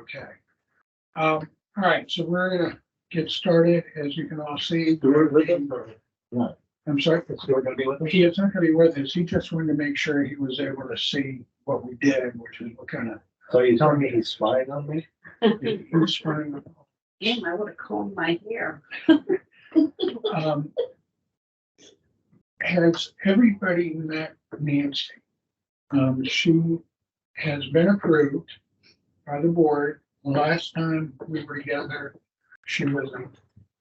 okay. All right, so we're gonna get started, as you can all see. Yeah. I'm sorry. We're gonna be with me. He is not gonna be with us. He just wanted to make sure he was able to see what we did, which is what kind of. So you're telling me he's spying on me? He was trying to- Damn, I would have combed my hair. Has everybody met Nancy? She has been approved by the board. Last time we were together, she was a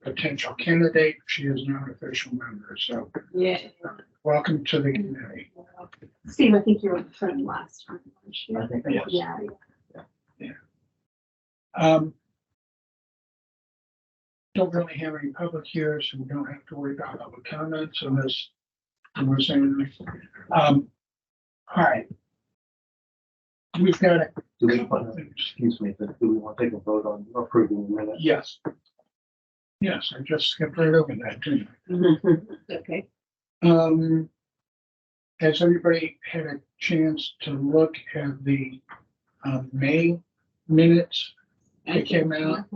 potential candidate. She is now an official member. So Yeah. welcome to the committee. Steve, I think you were the friend last time. weren't you? I think Yes. Yeah. Don't really have any public here, so we don't have to worry about public comments unless someone saying anything. All right. We've got it. Do we want to, excuse me, but do we want to take a vote on approving the minutes? Yes. Yes, I just skipped right over that, didn't I? Okay. Has everybody had a chance to look at the May minutes that came out?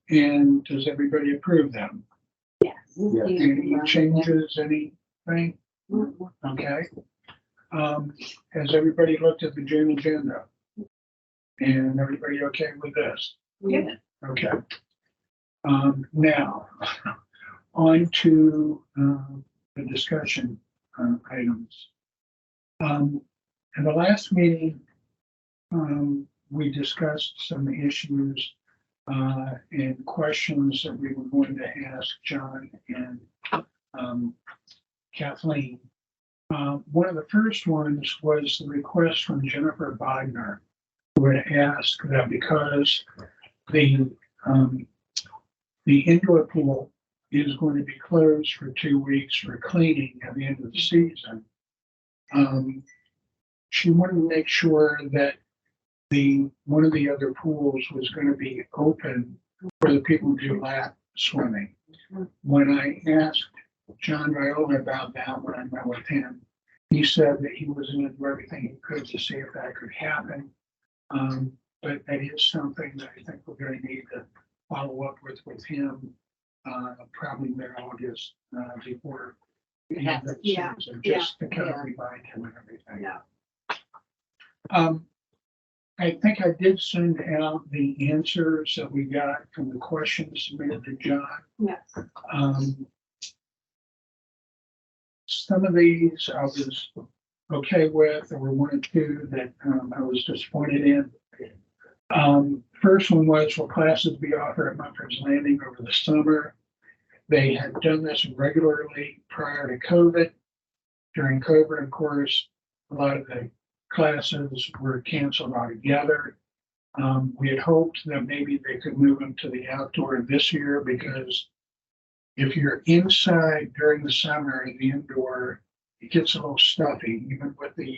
And does everybody approve them? Yes. Yeah. Any changes, anything? Okay. Has everybody looked at the June agenda? And everybody okay with this? Yeah. Okay. Now, on to the discussion items. In the last meeting, we discussed some issues and questions that we were going to ask John and Kathleen. One of the first ones was the request from Jennifer Wagner, who had asked that because the indoor pool is going to be closed for 2 weeks for cleaning at the end of the season. She wanted to make sure that one of the other pools was going to be open for the people who do lap swimming. When I asked John Viola about that, when I met with him, he said that he was going to do everything he could to see if that could happen. But that is something that I think we're going to need to follow up with him, probably mid-August, before the end of the Yeah, season, just to kind of yeah. remind him and everything. Yeah. I think I did send out the answers that we got from the questions submitted to John. Yes. Some of these I was okay with. There were one or two that I was disappointed in. First one was, will classes be offered at Mumford's Landing over the summer? They had done this regularly prior to COVID. During COVID, of course, a lot of the classes were canceled altogether. We had hoped that maybe they could move them to the outdoor this year, because if you're inside during the summer and the indoor, it gets a little stuffy, even with the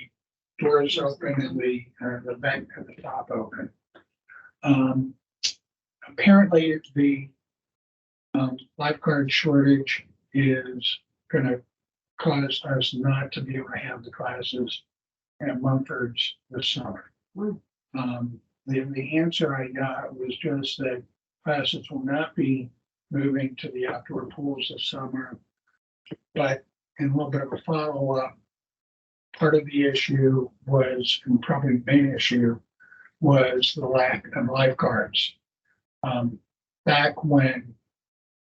doors open and the vent at the top open. Apparently, the lifeguard shortage is going to cause us not to be able to have the classes at Mumford's this summer. The answer I got was just that classes will not be moving to the outdoor pools this summer. But in a little bit of a follow-up, part of the issue was, and probably the main issue, was the lack of lifeguards. Back when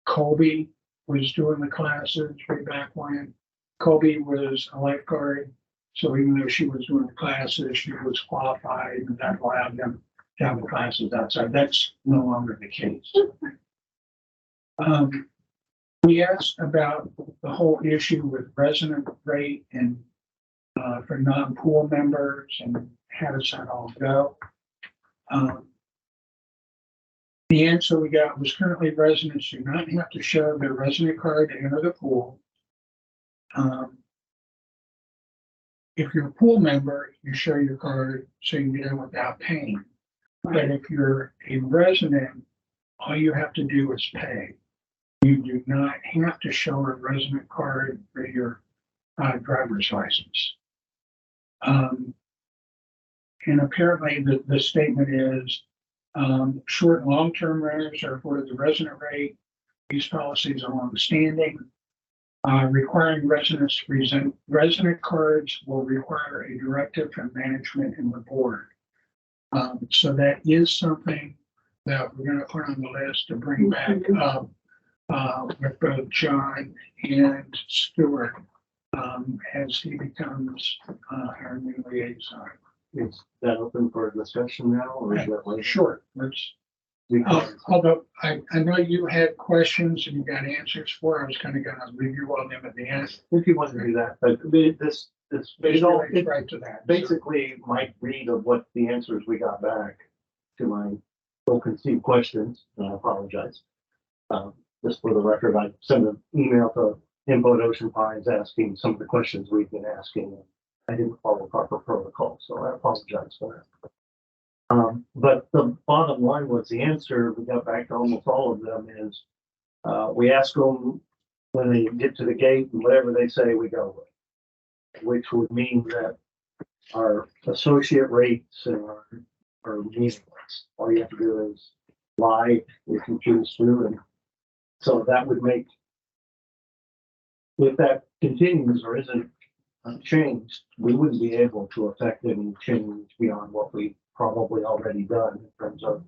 Colby was doing the classes, way back when, Colby was a lifeguard. So even though she was doing the classes, she was qualified, and that allowed them to have the classes outside. That's no longer the case. We asked about the whole issue with resident rate and for non-pool members, and how does that all go? The answer we got was, currently residents do not have to show their resident card to enter the pool. If you're a pool member, you show your card so you can get in without paying. But if you're a resident, all you have to do is pay. You do not have to show a resident card for your driver's license. And apparently the statement is Short and long-term renters are for the resident rate. These policies are longstanding. Requiring residents to present resident cards will require a directive from management and the board. So that is something that we're gonna put on the list to bring back up with both John and Stuart as he becomes our new liaison. Is that open for discussion now or is that later? Sure, let's, Because although I know you had questions and you got answers for, I was kind of gonna review all them at the end. if you want to do that, but this, It's it all, related right to that. basically my read of what the answers we got back to my ill-conceived questions, and I apologize. Just for the record, I sent an email to Inboat Ocean Pines asking some of the questions we've been asking. I didn't follow proper protocol, so I apologize for that. But the bottom line was the answer we got back to almost all of them is, we ask them when they get to the gate and whatever they say, we go with. Which would mean that our associate rates are meaningless. All you have to do is lie if you choose to, and so that would make, if that continues or isn't changed, we wouldn't be able to affect any change beyond what we've probably already done in terms of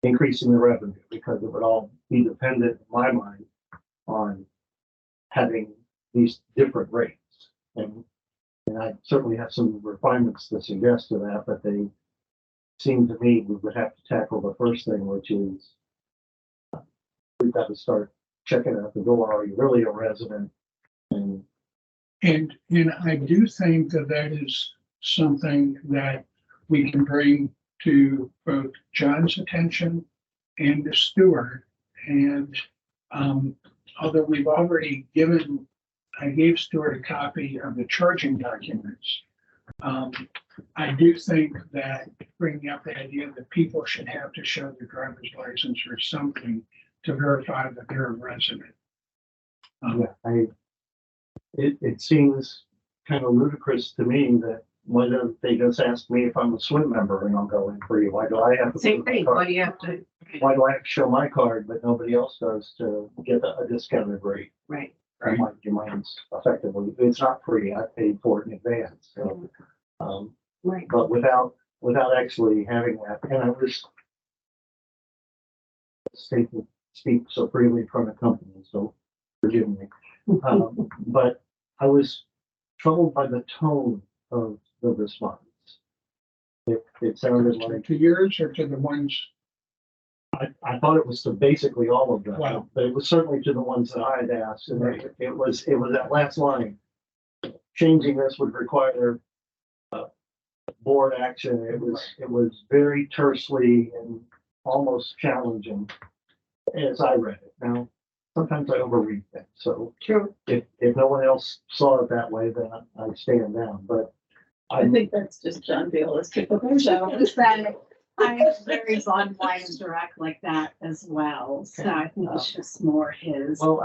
increasing the revenue, because it would all be dependent, in my mind, on having these different rates. And I certainly have some refinements to suggest to that, but they seem to me we would have to tackle the first thing, which is we've got to start checking out the door. Are you really a resident? And I do think that that is something that we can bring to both John's attention and to Stuart. And although we've already I gave Stuart a copy of the charging documents. I do think that bringing up the idea that people should have to show their driver's license or something to verify that they're a resident. yeah, it seems kind of ludicrous to me that why don't they just ask me if I'm a swim member and I'll go in free? Why do I have to? Same thing, why do you have to? Why do I have to show my card, but nobody else does to get a discounted rate? Right. Mine's effectively, it's not free. I paid for it in advance. So, Right. but without actually having that, and I was speak so freely in front of company, so forgive me. But I was troubled by the tone of the response. It sounded like To yours or to the ones? I thought it was to basically all of them, Wow. but it was certainly to the ones that I had asked, and it was that last line. Changing this would require board action. It was very tersely and almost challenging as I read it. Now, sometimes I overread things, so True. if no one else saw it that way, then I stand down. But I think that's just John Bayless. I'm very bottom line and direct like that as well. So I think it's just more his. well,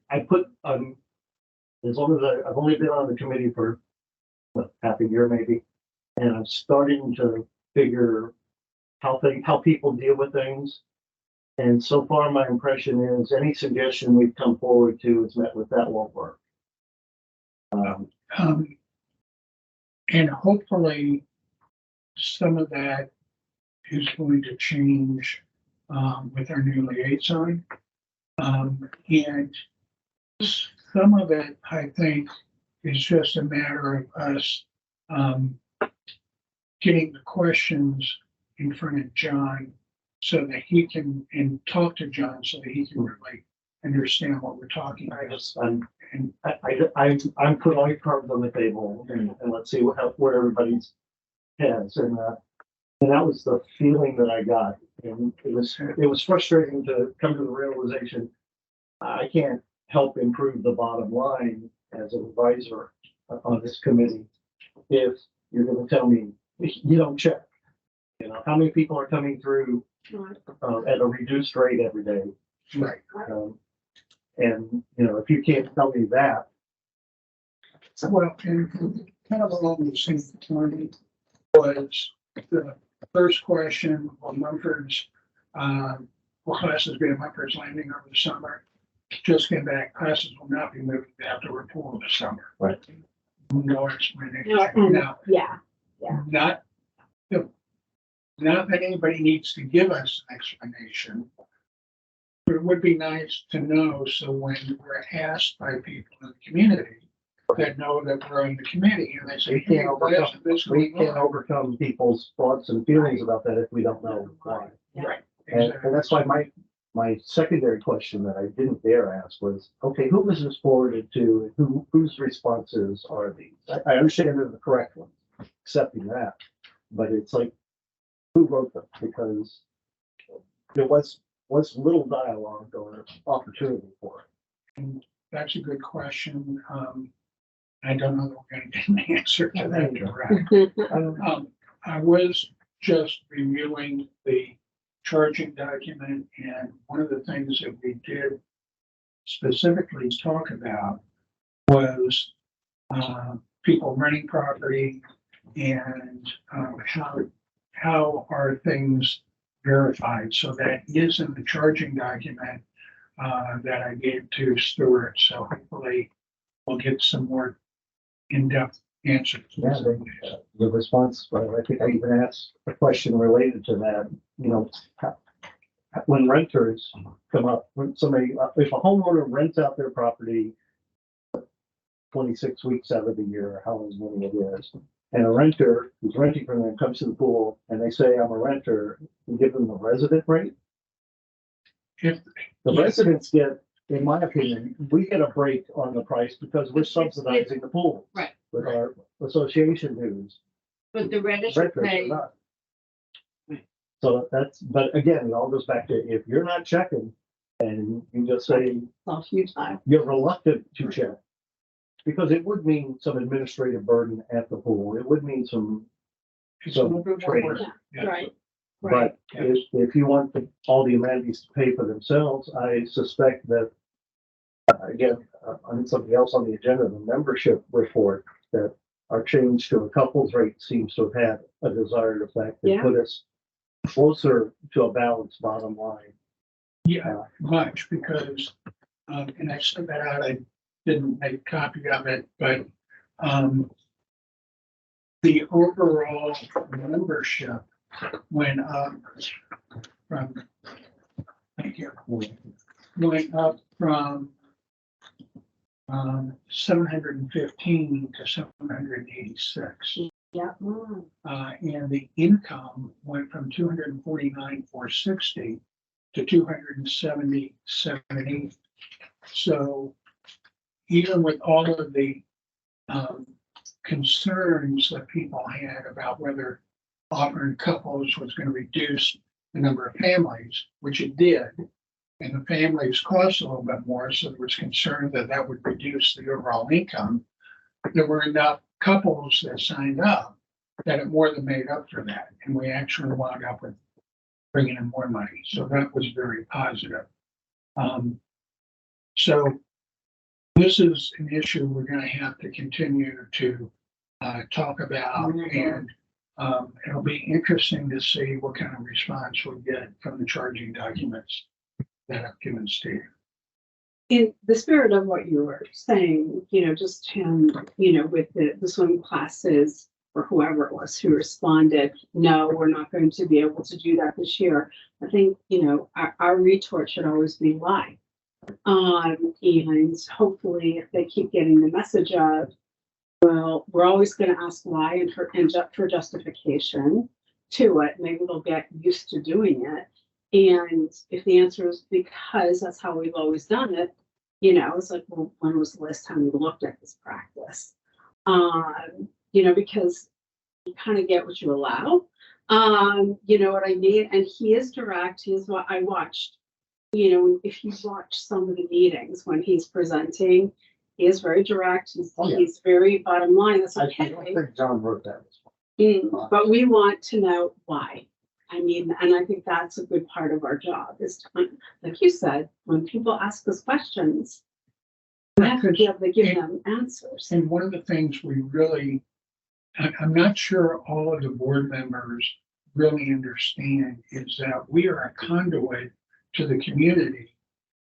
I put as long as I've only been on the committee for half a year maybe, and I'm starting to figure how people deal with things. And so far, my impression is any suggestion we've come forward to is met with that won't work. And hopefully some of that is going to change with our new liaison. And some of it, I think, is just a matter of us getting the questions in front of John so that he can, and talk to John so that he can really understand what we're talking about. I'm putting all your cards on the table and let's see where everybody's heads. And that was the feeling that I got. And it was frustrating to come to the realization I can't help improve the bottom line as an advisor on this committee if you're going to tell me you don't check. You know, how many people are coming through at a reduced rate every day? Right. And you know, if you can't tell me that, Well, and kind of along the same line was the First question, will Mumford's, will classes be at Mumford's Landing over the summer? Just came back, classes will not be moving to outdoor pool this summer. Right. No explanation. No, and- Now, Yeah, not, not that anybody needs to give us an explanation. But it would be nice to know, so when we're asked by people in the community that know that we're on the committee and they say, We hey, can't why overcome, isn't this we going can't on? overcome people's thoughts and feelings about that if we don't know why. Right. And that's why my secondary question that I didn't dare ask was, okay, who was this forwarded to? Whose responses are these? I understand they're the correct ones, accepting that, but it's like, who wrote them? Because there was little dialogue or opportunity for it. That's a good question. I don't know that we're gonna get an answer to that direct. I don't know. I was just reviewing the charging document, and one of the things that we did specifically talk about was people renting property and how are things verified. So that is in the charging document that I gave to Stuart. So hopefully we'll get some more in-depth answers. Yeah, the response, I think I even asked a question related to that, you know, when renters come up, when somebody, if a homeowner rents out their property 26 weeks out of the year, however many it is, and a renter who's renting from them comes to the pool and they say, I'm a renter, you give them the resident rate. If The residents get, in my opinion, we get a break on the price because we're subsidizing the pool. Right. With our association dues. But the register Renters are pay, not. So that's, but again, it all goes back to if you're not checking and you just say a few times. you're reluctant to check. Because it would mean some administrative burden at the pool. It would mean some, it's a little bit more work. Yeah. Right, right. but if you want all the amenities to pay for themselves, I suspect that again, on something else on the agenda, the membership report, that our change to a couples rate seems to have had a desired effect and Yeah. put us closer to a balanced bottom line. Yeah, much, because, and I sent that out, I didn't make a copy of it, but, the overall membership went up from, thank you, went up from, 715 to 786. Yeah. Mm. And the income went from 249,460 to 270,780. So even with all of the concerns that people had about whether offering couples was going to reduce the number of families, which it did, and the families cost a little bit more, so there was concern that that would reduce the overall income. There were enough couples that signed up that it more than made up for that, and we actually wound up with bringing in more money. So that was very positive. So this is an issue we're going to have to continue to talk about, and it'll be interesting to see what kind of response we get from the charging documents that I've given Steve. In the spirit of what you were saying, just with the swimming classes or whoever it was who responded, no, we're not going to be able to do that this year. I think, our retort should always be why. And hopefully if they keep getting the message of, well, we're always going to ask why and for justification to it, maybe they'll get used to doing it. And if the answer is because that's how we've always done it, it's like, well, when was the last time we looked at this practice? Because you kind of get what you allow. You know what I mean? And he is direct. He is what I watched. If you watch some of the meetings when he's presenting, he is very direct. He's very bottom line. That's I okay. don't think John wrote that. But we want to know why. And I think that's a good part of our job is to, like you said, when people ask us questions, we have to be able to give them answers. And one of the things we really, I'm not sure all of the board members really understand is that we are a conduit to the community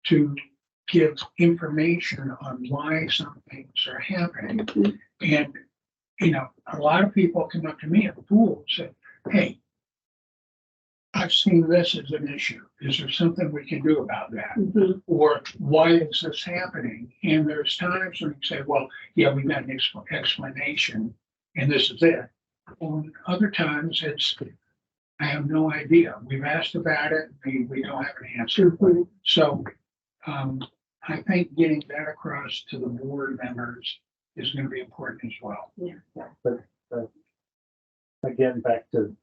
to give information on why some things are happening. And, you know, a lot of people come up to me at the pool and say, hey, I've seen this as an issue. Is there something we can do about that? Mhm. Or why is this happening? And there's times when you say, well, yeah, we got an explanation and this is it. And other times it's, I have no idea. We've asked about it. We don't have an answer. Mhm. So I think getting that across to the board members is going to be important as well. But again, back to,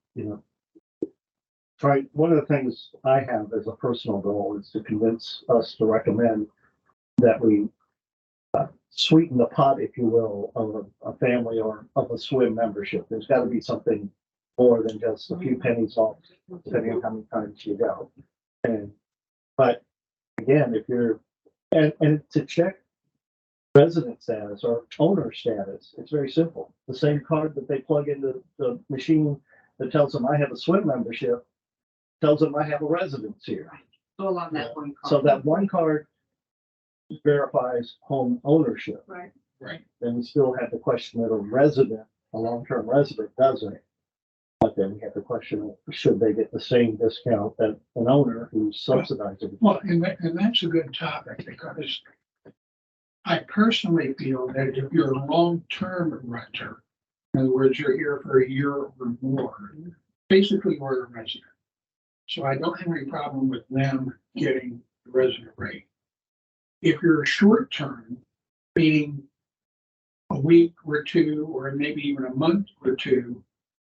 try, one of the things I have as a personal goal is to convince us to recommend that we sweeten the pot, if you will, of a family or of a swim membership. There's got to be something more than just a few pennies off, depending on how many times you go. But again, if you're, and to check resident status or owner status, it's very simple. The same card that they plug into the machine that tells them I have a swim membership tells them I have a residence here. All on that one card. So that one card verifies home ownership. Right. Right. Then we still have the question that a resident, a long-term resident doesn't. But then we have the question of should they get the same discount that an owner who's subsidizing? Well, and that's a good topic because I personally feel that if you're a long-term renter, in other words, you're here for a year or more, basically you're a resident. So I don't have any problem with them getting the resident rate. If you're a short-term, meaning a week or two, or maybe even a month or two,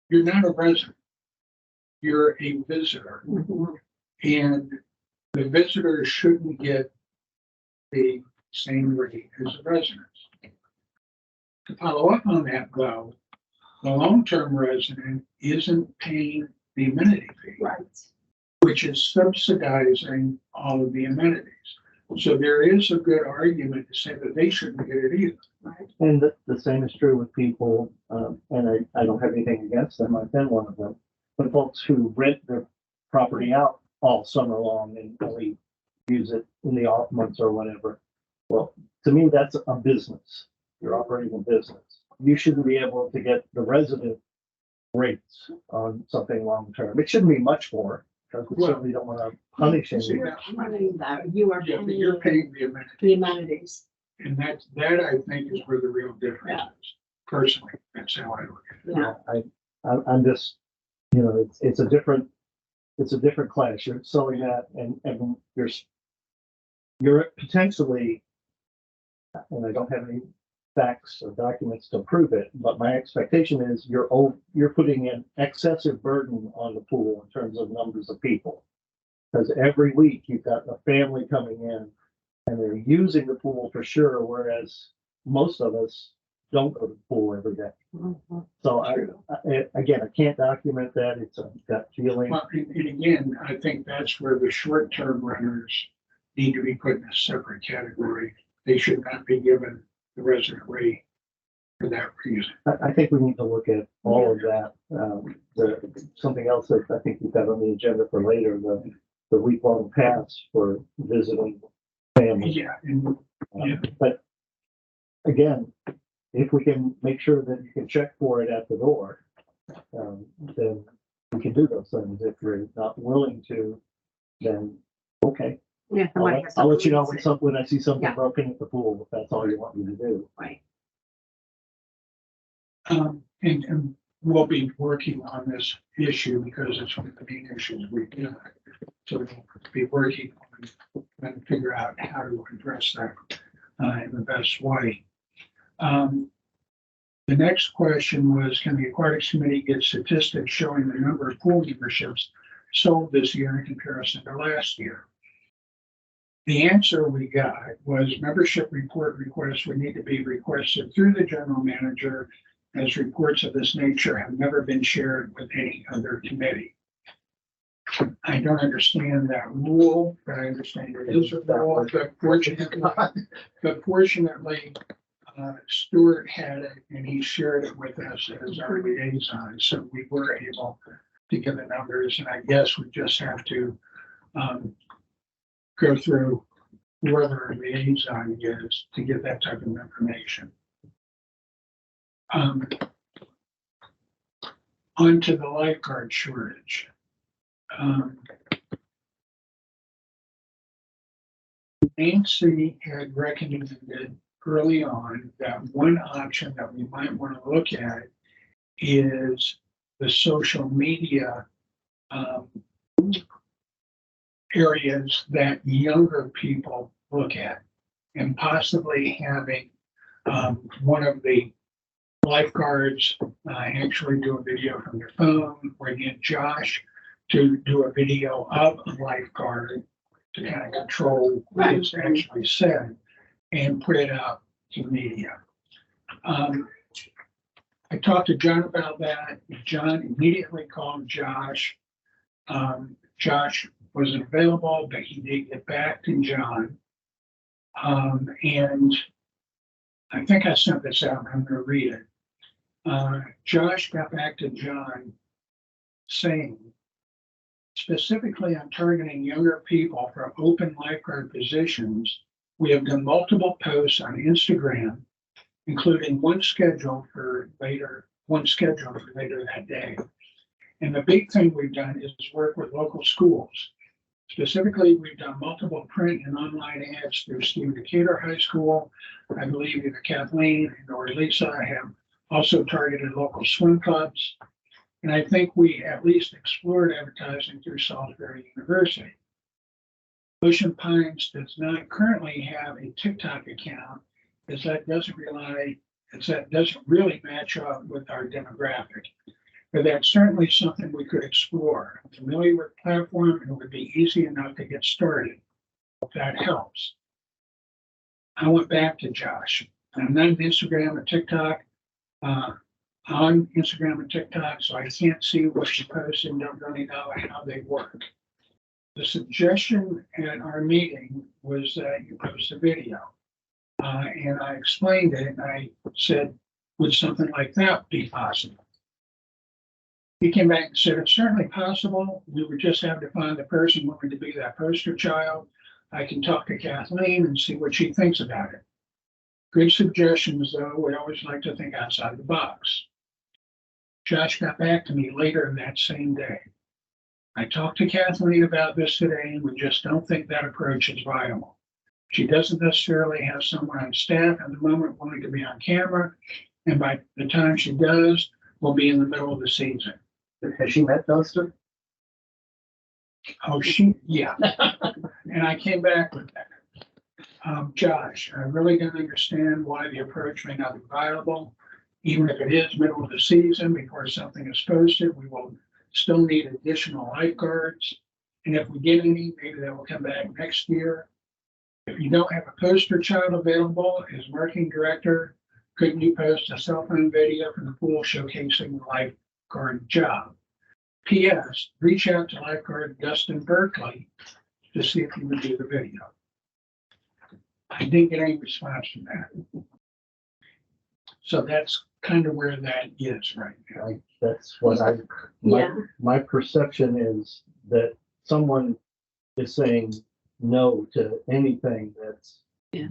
you're not a resident. You're a visitor. Mhm. And the visitors shouldn't get the same rate as the residents. To follow up on that though, the long-term resident isn't paying the amenity fee, Right. which is subsidizing all of the amenities. So there is a good argument to say that they shouldn't get it either. Right. And the same is true with people, and I don't have anything against them, I've been one of them, but folks who rent their property out all summer long and only use it in the off months or whatever. Well, to me, that's a business. You're operating a business. You shouldn't be able to get the resident rates on something long term. It shouldn't be much more, because we Well, certainly don't want to punish see, anyone. that's Running that, you are Yeah, but you're paying paying the amenities. the amenities. And that I think is where the real difference is. Personally, that's how I look at it. Yeah. I'm just, it's a different class. You're selling that and you're potentially, and I don't have any facts or documents to prove it, but my expectation is you're putting an excessive burden on the pool in terms of numbers of people. Because every week you've got a family coming in and they're using the pool for sure, whereas most of us don't go to the pool every day. Mhm. So again, I can't document that. It's a gut feeling. Well, and again, I think that's where the short-term renters need to be put in a separate category. They should not be given the resident rate for that reason. I think we need to look at all of that. Something else that I think you've got on the agenda for later, the week-long pass for visiting families. Yeah, and yeah. But again, if we can make sure that you can check for it at the door, then we can do those things. If you're not willing to, then okay. Yeah. I'll let you know when I see something Yeah. broken at the pool, if that's all you want me to do. Right. And we'll be working on this issue because it's one of the main issues we've got. So we'll be working on and figure out how to address that in the best way. The next question was, can the Aquatics Committee get statistics showing the number of pool memberships sold this year in comparison to last year? The answer we got was membership report requests would need to be requested through the general manager, as reports of this nature have never been shared with any other committee. I don't understand that rule, but I understand it is a rule. But fortunately, Stuart had it and he shared it with us as our liaison, so we were able to get the numbers, and I guess we just have to go through whoever our liaison is to get that type of information. Onto the lifeguard shortage. Nancy had recommended early on that one option that we might want to look at is the social media areas that younger people look at, and possibly having one of the lifeguards actually do a video from their phone, or get Josh to do a video of a lifeguard to kind of control what is actually said and put it out to media. I talked to John about that. John immediately called Josh. Josh wasn't available, but he did get back to John. And I think I sent this out. I'm going to read it. Josh got back to John saying, specifically on targeting younger people for open lifeguard positions, we have done multiple posts on Instagram, including one scheduled for later that day. And the big thing we've done is work with local schools. Specifically, we've done multiple print and online ads through Stephen Decatur High School. I believe either Kathleen or Lisa have also targeted local swim clubs. And I think we at least explored advertising through Salisbury University. Ocean Pines does not currently have a TikTok account, as that doesn't really match up with our demographic. But that's certainly something we could explore. I'm familiar with the platform, and it would be easy enough to get started, if that helps. I went back to Josh. I'm not on Instagram or TikTok. On Instagram and TikTok, so I can't see what she posts and don't really know how they work. The suggestion at our meeting was that you post a video. And I explained it, and I said, would something like that be possible? He came back and said, it's certainly possible. We would just have to find the person wanting to be that poster child. I can talk to Kathleen and see what she thinks about it. Good suggestions, though. We always like to think outside the box. Josh got back to me later that same day. I talked to Kathleen about this today, and we just don't think that approach is viable. She doesn't necessarily have someone on staff at the moment wanting to be on camera, and by the time she does, we'll be in the middle of the season. Has she met Dunstan? Oh, yeah. And I came back with that. Josh, I really don't understand why the approach may not be viable. Even if it is middle of the season before something is posted, we will still need additional lifeguards. And if we get any, maybe they will come back next year. If you don't have a poster child available as marketing director, couldn't you post a cell phone video from the pool showcasing the lifeguard job? P.S. Reach out to lifeguard Dustin Berkeley to see if he would do the video. I didn't get any response from that. So that's kind of where that is right now. That's what my perception is, that someone is saying no to anything that's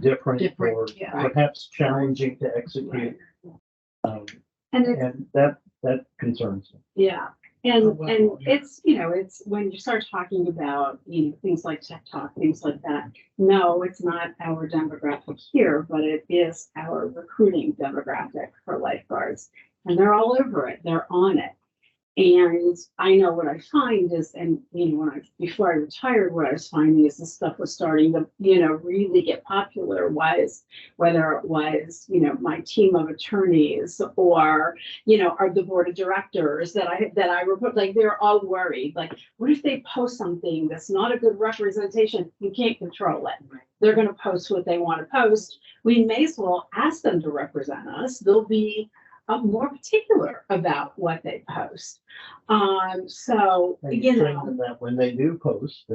different or perhaps challenging to execute. And that concerns me. Yeah. And it's, it's when you start talking about, things like TikTok, things like that. No, it's not our demographic here, but it is our recruiting demographic for lifeguards. And they're all over it. They're on it. And I know what I find is, and before I retired, what I was finding is this stuff was starting to, really get popular, whether it was, my team of attorneys or, or the board of directors that I report, like they're all worried. Like, what if they post something that's not a good representation? You can't control it. They're going to post what they want to post. We may as well ask them to represent us. They'll be more particular about what they post. So, and that when they do post,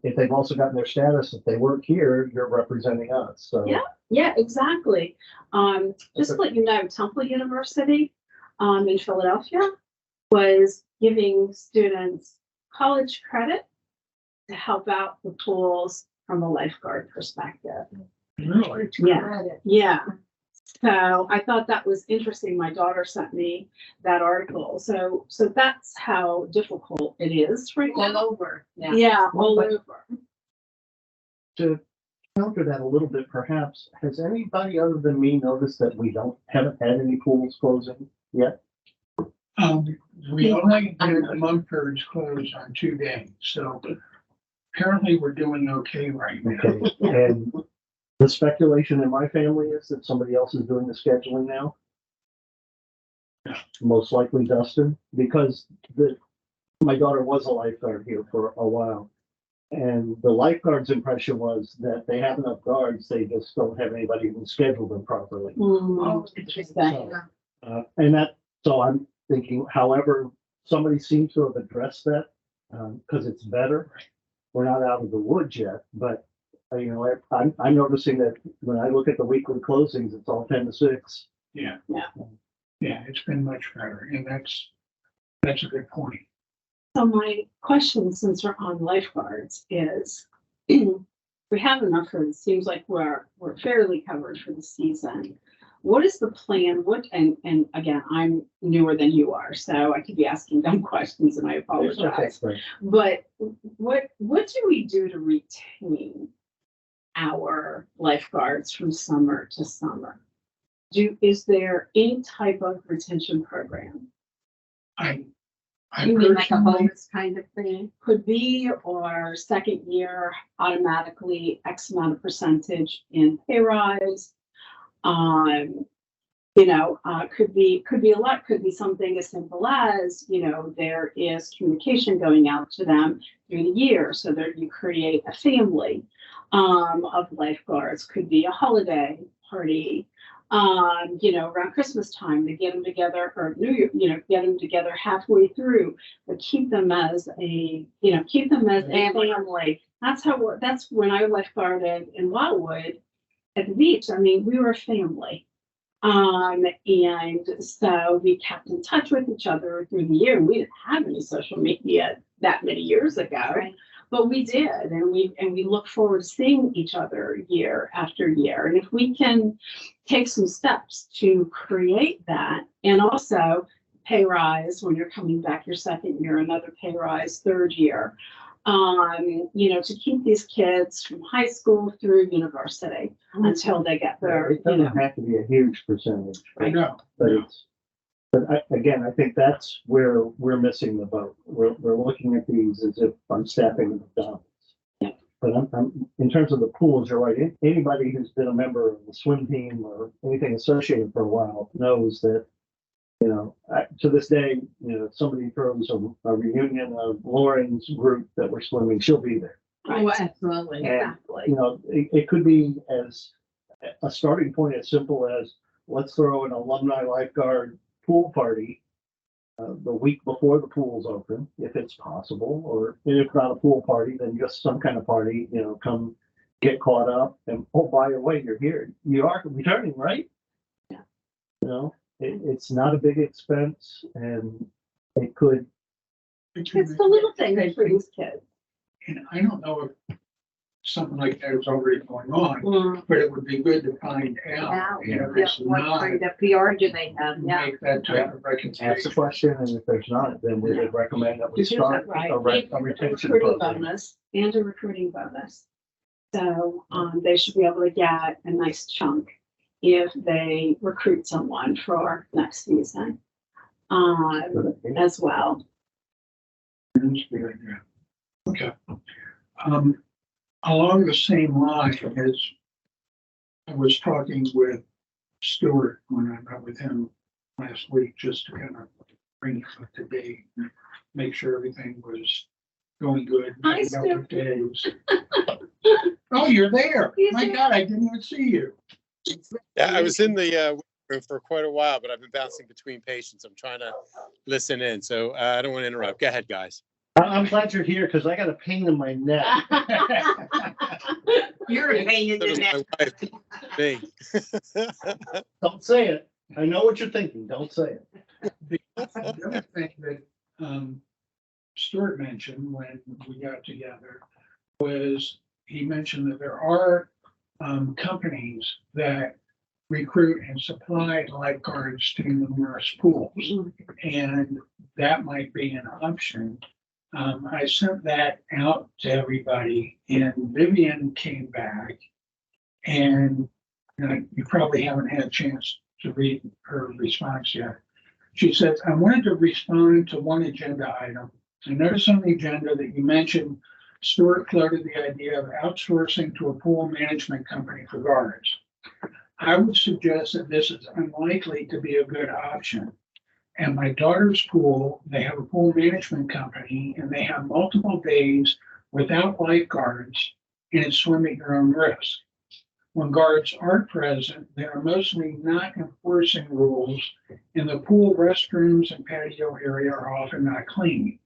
if they've also gotten their status, if they work here, you're representing us. So yeah, exactly. Just to let you know, Temple University in Philadelphia, was giving students college credit to help out the pools from a lifeguard perspective. Really? Yeah, yeah. So I thought that was interesting. My daughter sent me that article. So that's how difficult it is right All now. over. Yeah. Yeah, all Well, over. To counter that a little bit, perhaps, has anybody other than me noticed that we haven't had any pools closing yet? We only had the Mumfords closed on 2 days, so apparently we're doing okay right now. Okay, and the speculation in my family is that somebody else is doing the scheduling now. Most likely Dustin, because my daughter was a lifeguard here for a while. And the lifeguard's impression was that they have enough guards, they just don't have anybody who can schedule them properly. Oh, interesting. So I'm thinking, however, somebody seems to have addressed that, because it's better. We're not out of the woods yet, but, I'm noticing that when I look at the weekly closings, it's all 10 to 6. Yeah. Yeah. Yeah, it's been much better, and that's a good point. So my question, since we're on lifeguards, is we have enough for it seems like we're fairly covered for the season. What is the plan? And again, I'm newer than you are, so I could be asking dumb questions and I apologize. Right. But what do we do to retain our lifeguards from summer to summer? Is there any type of retention program? I You mean like a personally, bonus kind of thing? Could be, or second year automatically X amount of percentage in pay rise. Could be a lot, could be something as simple as, there is communication going out to them through the year so that you create a family of lifeguards. Could be a holiday party, around Christmas time, to get them together, or New Year, get them together halfway through, but keep them as a family. That's when I lifeguarded in Wildwood at the beach. I mean, we were a family. And so we kept in touch with each other through the year. We didn't have any social media that many years ago, Right. but we did, and we look forward to seeing each other year after year. And if we can take some steps to create that, and also pay rise when you're coming back your second year, another pay rise third year, to keep these kids from high school through university until they get their, It doesn't have to be a huge percentage, I know. but I think that's where we're missing the boat. We're looking at these as if I'm staffing McDonald's. Yeah. But I'm in terms of the pools, you're right. Anybody who's been a member of the swim team or anything associated for a while knows that, to this day, if somebody throws a reunion of Lauren's group that we're swimming, she'll be there. Oh, absolutely. And, Exactly. it could be as a starting point as simple as, let's throw an alumni lifeguard pool party the week before the pools open, if it's possible, or if not a pool party, then just some kind of party, come get caught up, and oh, by the way, you're here. You are returning, right? Yeah. It's not a big expense, and it could. It's the little things for these kids. And I don't know if something like that is already going on, but it would be good to find out. And if it's What not, kind of PR do they have? Yeah. make that type of Ask the reconciliation. question, and if there's not, then we would recommend that we start Right. a retention Recruiting program. bonus and a recruiting bonus. So they should be able to get a nice chunk if they recruit someone for next season as well. Okay. Along the same line as I was talking with Stuart when I met with him last week, just to kind of bring him up to date, and make sure everything was going good. Hi, Make up the Stuart. days. Oh, you're there. He's My there. God, I didn't even see you. Yeah, I was in the room for quite a while, but I've been bouncing between patients. I'm trying to listen in, so I don't want to interrupt. Go ahead, guys. I'm glad you're here because I got a pain in my neck. You're a pain in So the does neck. my wife. Me. Don't say it. I know what you're thinking. Don't say it. The other thing that, Stuart mentioned when we got together was he mentioned that there are, companies that recruit and supply lifeguards to numerous pools. And that might be an option. I sent that out to everybody and Vivian came back and you probably haven't had a chance to read her response yet. She says, I wanted to respond to one agenda item. I noticed on the agenda that you mentioned Stuart floated the idea of outsourcing to a pool management company for guards. I would suggest that this is unlikely to be a good option. At my daughter's pool, they have a pool management company and they have multiple days without lifeguards and it's swim at your own risk. When guards aren't present, they are mostly not enforcing rules and the pool restrooms and patio area are often not clean.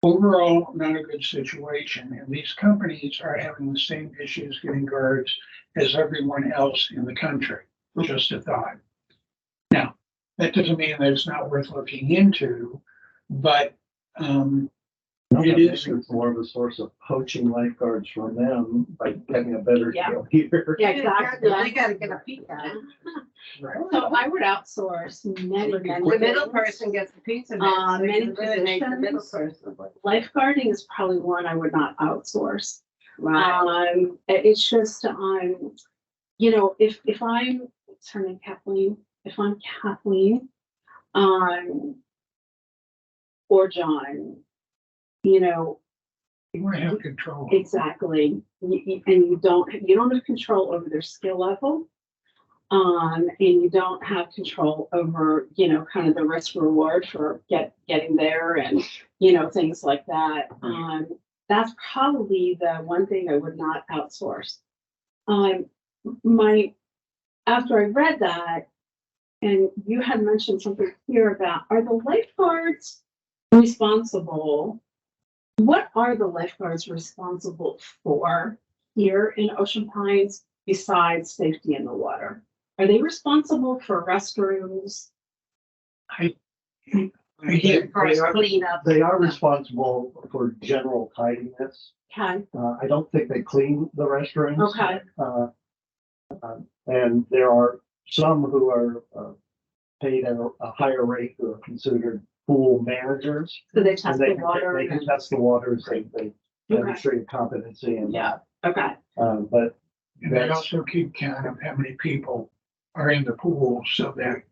Overall, not a good situation, and these companies are having the same issues getting guards as everyone else in the country. Just a thought. Now, that doesn't mean that it's not worth looking into, but it is. It's more of a source of poaching lifeguards from them by getting a better Yeah. deal here. Yeah, exactly. They gotta get a peek at it. Right. So I would outsource many, many. The middle things. person gets the pizza. Many Eliminate the middle positions. person. Lifeguarding is probably one I would not outsource. Right. It's just, you know, if I'm, what's her name, Kathleen, if I'm Kathleen, or John, you know, You want to have control. exactly, and you don't have control over their skill level. And you don't have control over, you know, kind of the risk reward for getting there and, you know, things like that. That's probably the one thing I would not outsource. After I read that, and you had mentioned something here about, are the lifeguards responsible? What are the lifeguards responsible for here in Ocean Pines besides safety in the water? Are they responsible for restrooms? Again, Clean up. They are responsible for general tidiness. Okay, I don't think they clean the restrooms. okay, And there are some who are paid at a higher rate who are considered pool managers. so they And test they the water. can and- test the waters, they Okay. demonstrate competency and. Yeah, okay, But and they that's, also keep count of how many people are in the pool so that,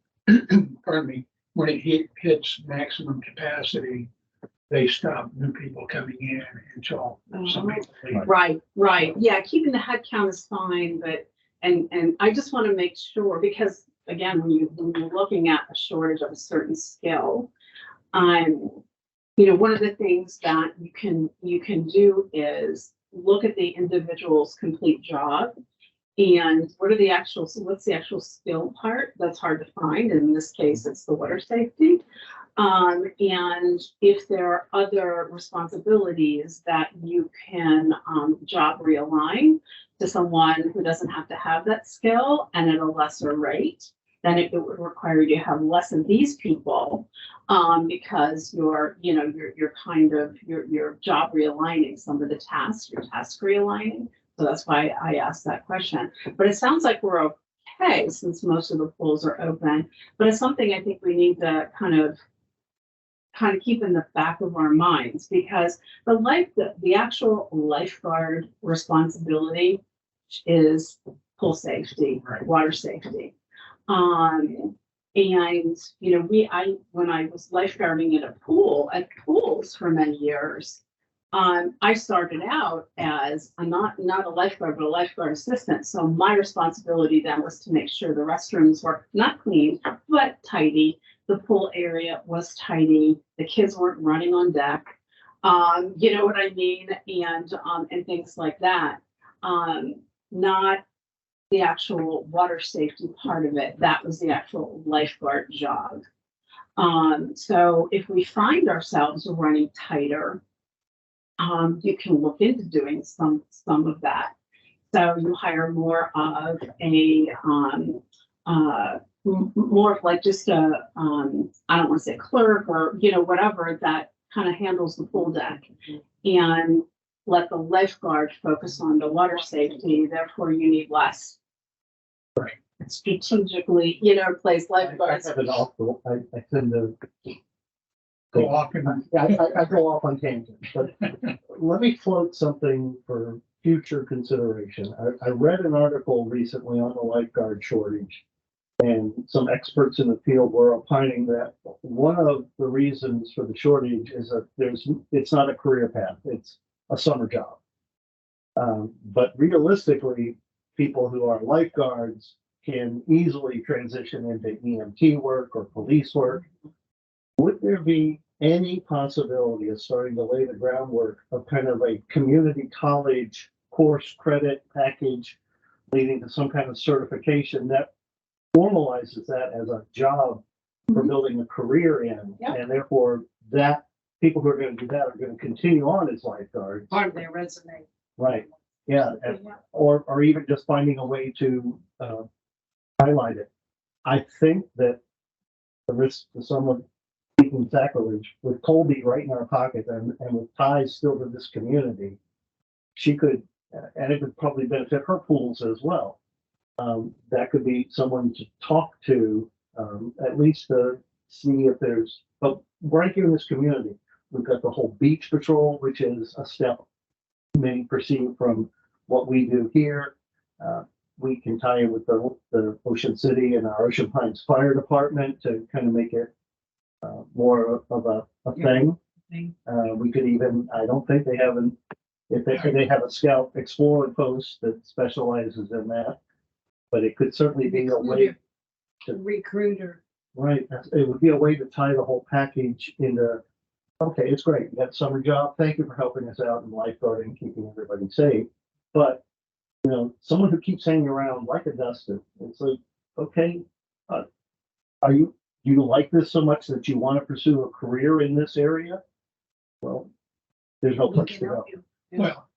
pardon me, when it hits maximum capacity, they stop new people coming in until somebody. right, yeah, keeping the head count is fine, but, and I just want to make sure, because again, when you're looking at a shortage of a certain skill, you know, one of the things that you can do is look at the individual's complete job and what's the actual skill part that's hard to find. In this case, it's the water safety. And if there are other responsibilities that you can job realign to someone who doesn't have to have that skill and at a lesser rate, then it would require you to have less of these people, because you're kind of job realigning some of the tasks, your task realigning. So that's why I asked that question. But it sounds like we're okay since most of the pools are open. But it's something I think we need to kind of keep in the back of our minds, because the actual lifeguard responsibility is pool safety, Right. water safety. And you know, when I was lifeguarding at pools for many years, I started out as not a lifeguard, but a lifeguard assistant. So my responsibility then was to make sure the restrooms were not clean, but tidy. The pool area was tidy. The kids weren't running on deck. You know what I mean? And things like that. Not the actual water safety part of it. That was the actual lifeguard job. So if we find ourselves running tighter, you can look into doing some of that. So you hire more of more of like just a, I don't want to say clerk or, whatever that kind of handles the pool deck. And let the lifeguard focus on the water safety, therefore you need less. Right. Strategically, place lifeguards. I have it off I tend to Go off and I go off on tangents, but let me float something for future consideration. I read an article recently on the lifeguard shortage. And some experts in the field were opining that one of the reasons for the shortage is that it's not a career path, it's a summer job. But realistically, people who are lifeguards can easily transition into EMT work or police work. Would there be any possibility of starting to lay the groundwork of kind of a community college course credit package leading to some kind of certification that formalizes that as a job for building a career in, Yep. and therefore that people who are going to do that are going to continue on as lifeguards, Part of their resume. right? Yeah, or even just finding a way to highlight it. I think that the risk to someone speaking sacrilege with Colby right in our pocket and with ties still to this community, she could, and it would probably benefit her pools as well. That could be someone to talk to, at least to see if there's, but right here in this community, we've got the whole beach patrol, which is a step many perceive from what we do here. We can tie in with the Ocean City and our Ocean Pines Fire Department to kind of make it more of a thing. We could even, I don't think they have if they have a Scout Explorer post that specializes in that. But it could certainly be a way to Recruiter. right. It would be a way to tie the whole package into. Okay, it's great. You got a summer job. Thank you for helping us out in lifeguarding, keeping everybody safe. But someone who keeps hanging around like a Dustin, it's like, okay, do you like this so much that you want to pursue a career in this area? Well, there's no place to go. well,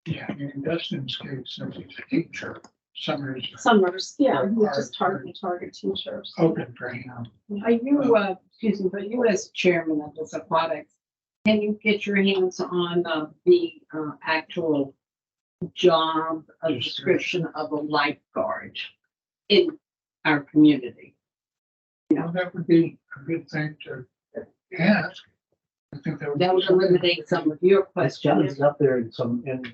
yeah, in Dustin's case, there's a teacher, summers Yeah, we Are- just target teachers. open for him. Are you, excuse me, but you as chairman of this aquatics, can you get your hands on the actual job description of a lifeguard in our community? That would be a good thing to ask. I think that would. That would eliminate some of your That's John's questions. up there in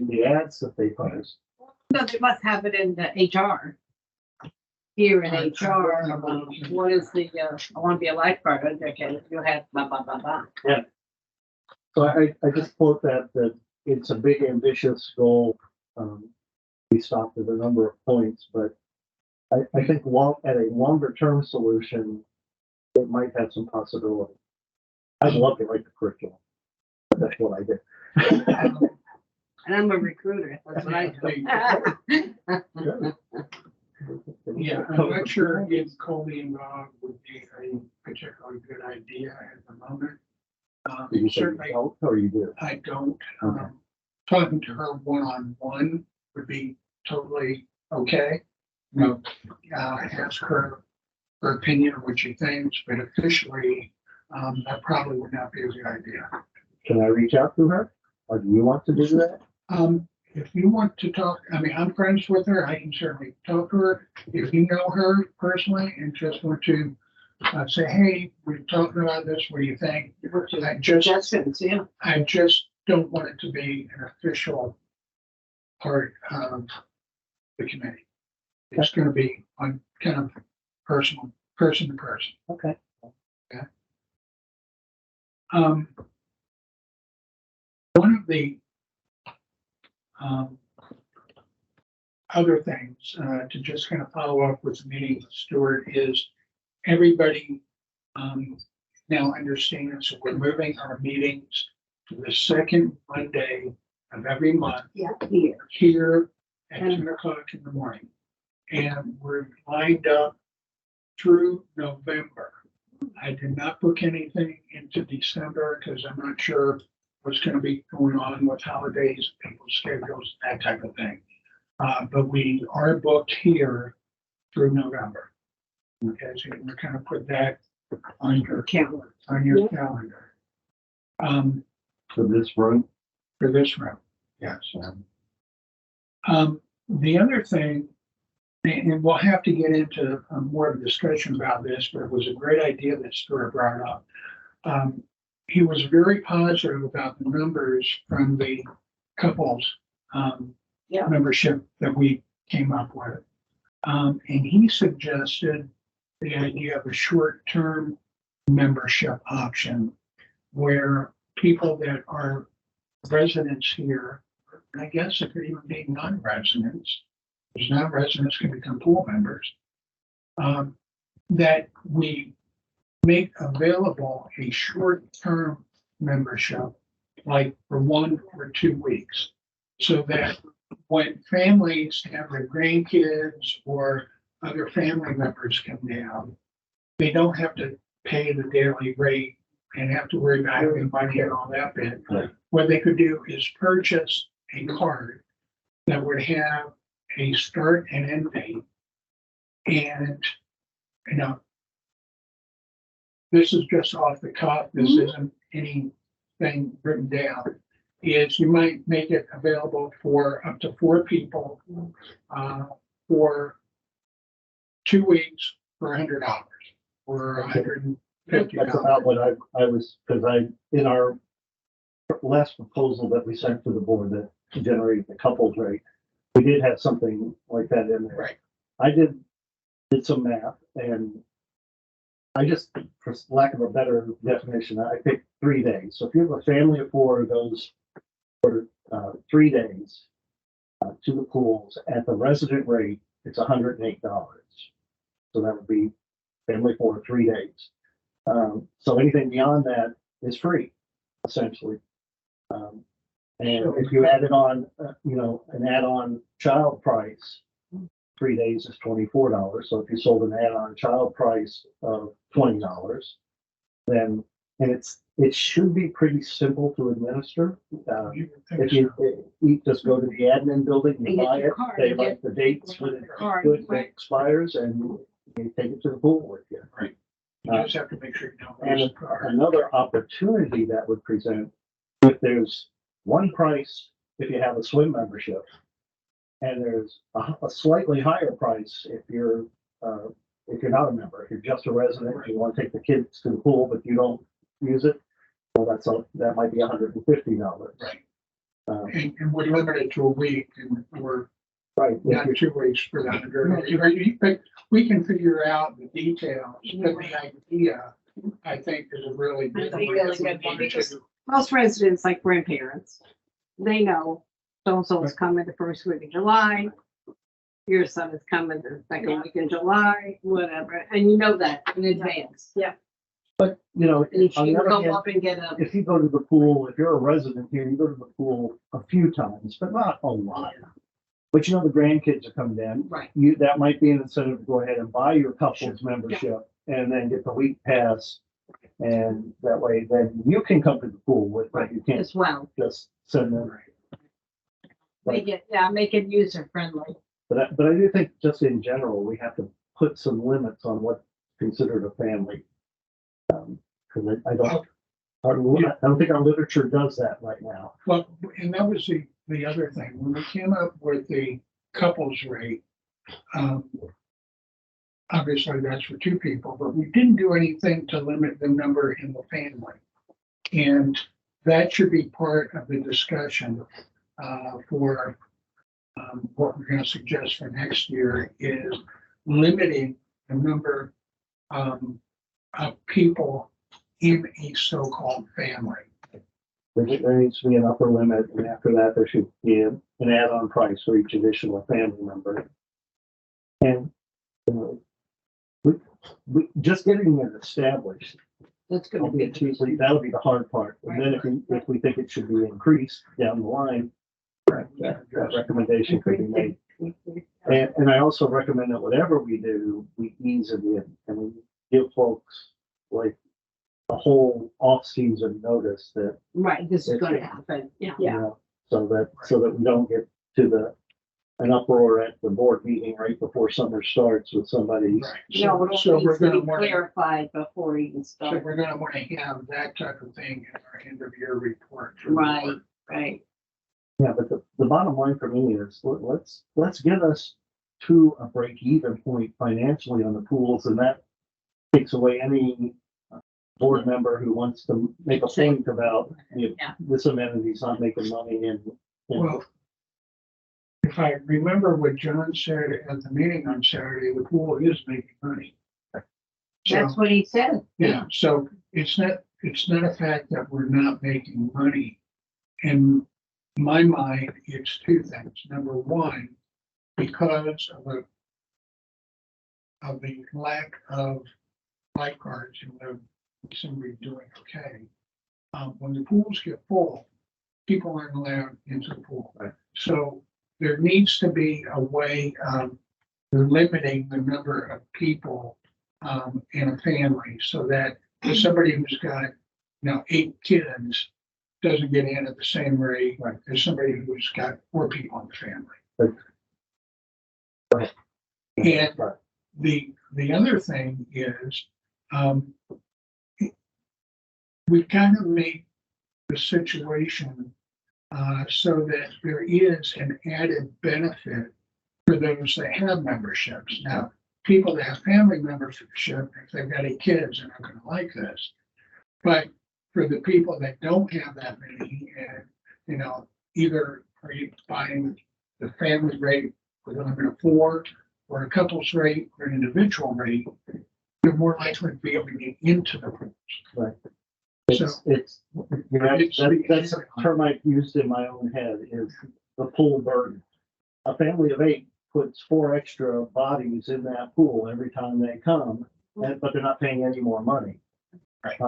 the ads that they post. No, they must have it in the HR. Here in Right. HR, what is the, I want to be a lifeguard, okay, you have blah, blah, blah, blah. So I just quote that it's a big ambitious goal. We stopped at a number of points, but I think at a longer term solution, it might have some possibility. I'd love to write the curriculum. That's what I did. And I'm a recruiter, that's what I do. Yeah, I'm not sure if Colby and Rob would be a particularly good idea at the moment. Do you say you Certainly, don't, or you do? I don't. Okay. Talking to her one-on-one would be totally okay. Ask her opinion on what she thinks, but officially, that probably would not be a good idea. Can I reach out to her? Or do you want to do that? If you want to talk, I mean, I'm friends with her. I can certainly talk to her. If you know her personally and just want to say, hey, we're talking about this, what do you think? Suggestions, yeah. I just don't want it to be an official part of the committee. It's going to be on kind of person to person. Okay. One of the other things to just kind of follow up with the meeting with Stuart is everybody now understands that we're moving our meetings to the second Monday of every month here at 10 o'clock in the morning. And we're lined up through November. I did not book anything into December because I'm not sure what's going to be going on with holidays, people's schedules, that type of thing. But we are booked here through November. Okay, so you kind of put that on your Calendar. on your calendar. For this room. For this round, yes. The other thing, and we'll have to get into more of a discussion about this, but it was a great idea that Stuart brought up. He was very positive about the numbers from the couples Yeah. membership that we came up with. And he suggested the idea of a short-term membership option where people that are residents here, I guess it could even be non-residents, because non-residents can become pool members, that we make available a short-term membership, like for 1 or 2 weeks, so that when families have their grandkids or other family members come down, they don't have to pay the daily rate and have to worry about having money and all that bit. Right. What they could do is purchase a card that would have a start and end date. And, you know, this is just off the cuff. This isn't anything written down. Is you might make it available for up to 4 people for 2 weeks for $100 or $150. That's about what I was, because in our last proposal that we sent to the board that generated the couples rate, we did have something like that in there. Right. I did some math, and I just, for lack of a better definition, I picked 3 days. So if you have a family of 4 goes for 3 days to the pools at the resident rate, it's $108. So that would be family 4, 3 days. So anything beyond that is free, essentially. And if you add it on, an add-on child price, 3 days is $24. So if you sold an add-on child price of $20, then, and it should be pretty simple to administer. If you just go to the admin building, And you get buy your it, card, they you write the dates when it card, when it right. expires, and you take it to the pool with you. Right. You just have to make sure you don't And lose the card. another opportunity that would present, if there's one price, if you have a swim membership, and there's a slightly higher price if you're not a member, if you're just a resident, you want to take the kids to the pool, but you don't use it, well, that might be $150. Right. Um, we're limited to a week, and we're right. If not you- 2 weeks for that. But we can figure out the details, but the idea, I think, is a really good That's a one. really good one, We need to- because most residents, like grandparents, they know so-and-so is coming the first week of July. Your son is coming the second week in July, whatever, and you know that in advance. But, And you on the can other go hand, up and get a, if you go to the pool, if you're a resident here, you go to the pool a few times, but not a lot. But the grandkids are coming in. right, That might be an incentive to go ahead and buy your couples membership and then get the week pass. And that way, then you can come to the pool with them. You can't as well. just send them. Make it user-friendly. But I do think just in general, we have to put some limits on what's considered a family. Because I don't think our literature does that right now. Well, and that was the other thing, when we came up with the couples rate, obviously that's for 2 people, but we didn't do anything to limit the number in the family. And that should be part of the discussion for what we're going to suggest for next year is limiting the number of people in a so-called family. There needs to be an upper limit, and after that, there should be an add-on price for each additional family member. And we just getting it established, That's gonna be. that'll be the hard part. And then if we think it should be increased down the line, that recommendation could be made. And I also recommend that whatever we do, we ease it in and we give folks like a whole off-season notice that, Right, this is gonna happen. so that we don't get to an uproar at the board meeting right before summer starts with somebody. Right. No, it So all we're needs to gonna be want to, clarified before you can so start. we're gonna want to have that type of thing in our end of year report. for the Right, board. right. Yeah, but the bottom line for me is let's get us to a break even point financially on the pools, and that takes away any board member who wants to make a point about if Yeah. this amenity's not making money and Well, if I remember what John said at the meeting on Saturday, the pool is making money. So, That's what he said. yeah, so it's not a fact that we're not making money. In my mind, it's two things. Number one, because of the lack of lifeguards and somebody doing okay. When the pools get full, people aren't allowed into the pool. Right. So there needs to be a way of limiting the number of people in a family so that if somebody who's got, 8 kids doesn't get in at the same rate as somebody who's got 4 people in the family. And the other thing is, we've kind of made the situation so that there is an added benefit for those that have memberships. Now, people that have family membership, if they've got 8 kids, are not going to like this. But for the people that don't have that many, and either are you buying the family rate with a limit of 4, or a couple's rate, or an individual rate, you're more likely to be able to get into the pools. Right. So It's that's a term I've used in my own head is the pool burden. A family of 8 puts 4 extra bodies in that pool every time they come, but they're not paying any more money. Right.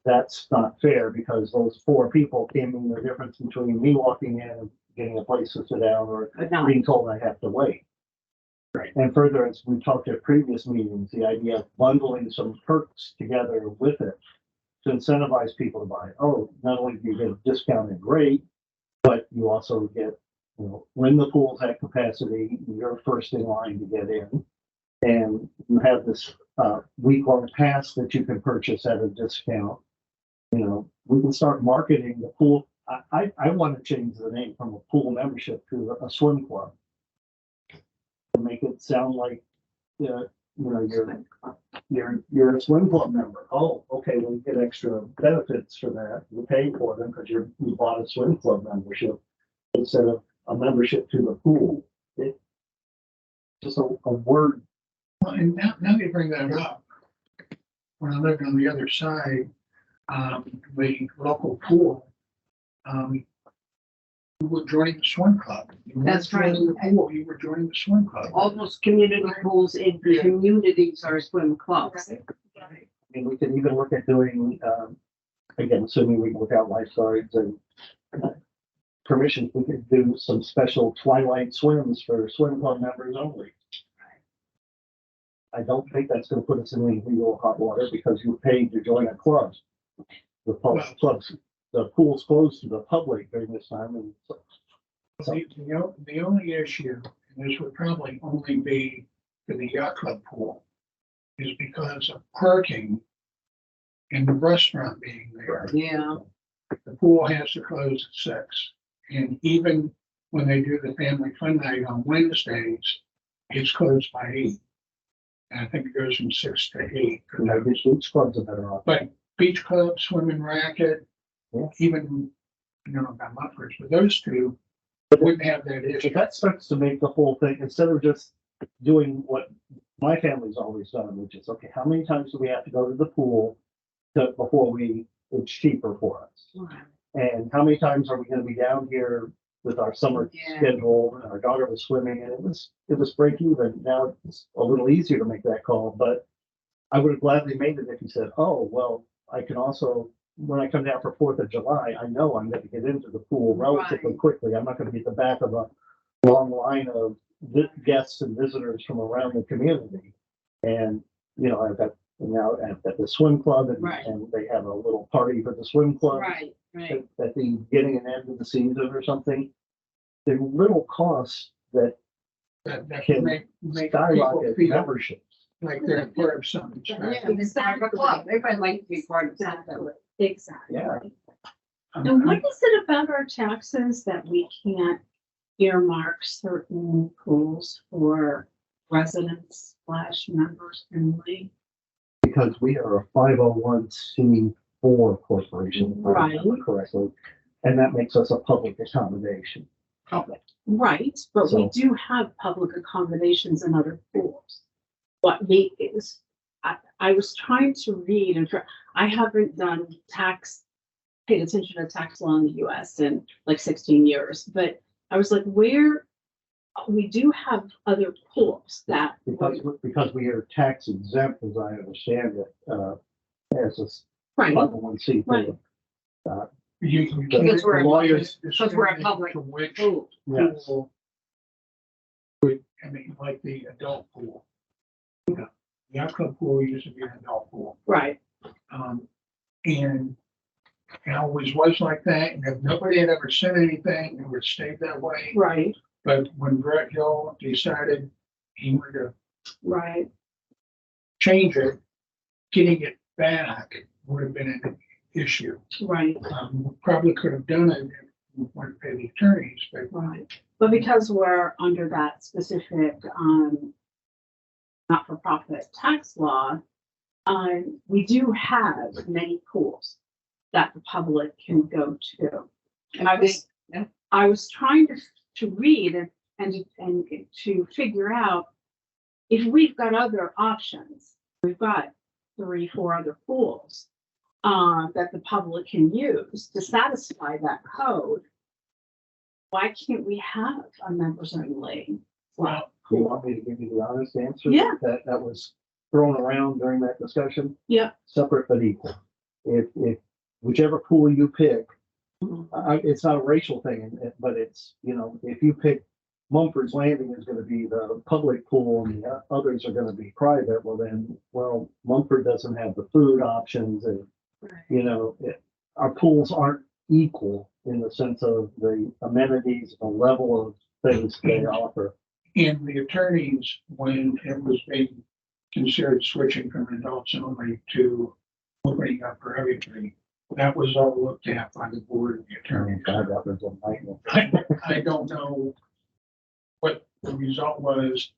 That's not fair because those 4 people came in the difference between me walking in and getting a place to sit down or No. being told I have to wait. Right. And further, as we talked at previous meetings, the idea of bundling some perks together with it to incentivize people to buy. Oh, not only do you get a discounted rate, but you also get, when the pool's at capacity, you're first in line to get in. And you have this week-long pass that you can purchase at a discount. We can start marketing the pool. I want to change the name from a pool membership to a swim club. To make it sound like, you're a swim club member. Oh, okay, well, you get extra benefits for that. You pay for them because you bought a swim club membership instead of a membership to the pool. It's just a word. Well, and now you bring that up. When I lived on the other side, the local pool, you were joining the swim club. You weren't That's right. joining the pool, you were joining the swim club. Almost community pools in communities are swim clubs. I mean, we could even look at doing, again, assuming we work out lifeguards and permissions, we could do some special twilight swims for swim club members only. I don't think that's gonna put us in any legal hot water because you paid to join a club. The pool's closed to the public during this time and. The only issue, and this would probably only be for the yacht club pool, is because of parking and the restaurant being there. Yeah. The pool has to close at 6. And even when they do the family fun night on Wednesdays, it's closed by 8. And I think it goes from 6 to 8. Beach clubs are better off. But beach club, swimming racket, Yeah. even, about Muffers, but those two wouldn't have that issue. If that starts to make the whole thing, instead of just doing what my family's always done, which is, okay, how many times do we have to go to the pool before it's cheaper for us? And how many times are we gonna be down here with our summer Yeah. schedule? And our daughter was swimming and it was break even. Now it's a little easier to make that call, but I would have gladly made it if you said, oh, well, I can also, when I come down for 4th of July, I know I'm gonna get into the pool relatively Right. quickly. I'm not gonna be at the back of a long line of guests and visitors from around the community. And, I've got the swim club Right. and they have a little party for the swim club Right, right. at the beginning and end of the season or something. There are little costs that That Can make people skyrocket feel memberships. like they're part of something Yeah, special. it's not a club. Everybody likes to be part of something. Exactly. Yeah. And what is it about our taxes that we can't earmark certain pools for residents slash members only? Because we are a 501c4 corporation, if I remember Right. correctly, and that makes us a public accommodation. Public. Right, but we So- do have public accommodations in other pools. What me is, I was trying to read and I haven't done paid attention to tax law in the US in like 16 years, but I was like, where, we do have other pools that. Because we are tax exempt, as I understand it, as a Right, 501c4. Right. You can't. Because we're a- lawyers because we're a public to which Ooh, Yes. pool I mean, like the adult pool. The yacht club pool used to be an adult pool. right, And it always was like that, and if nobody had ever said anything, it would stay that way. right, But when Brett Hill decided he wanted to right, change it, getting it back would have been an issue. right, Probably could have done it if we wanted to pay the attorneys, but right. But because we're under that specific, not-for-profit tax law, we do have many pools that the public can go to. And I was trying to read and to figure out if we've got other options. We've got 3, 4 other pools that the public can use to satisfy that code. Why can't we have a members only? well, Do you want me to give you the honest answer? Yeah. That was thrown around during that discussion? Yeah. Separate but equal. If whichever pool you pick, it's not a racial thing, but it's, if you pick Mumford's Landing is gonna be the public pool and the others are gonna be private, well, Mumford doesn't have the food options and, our pools aren't equal in the sense of the amenities, the level of things they offer. and the attorneys, when it was being considered switching from adults only to opening up for everybody, that was all looked at by the board of the attorneys. God, that was a nightmare. I don't know what the result was,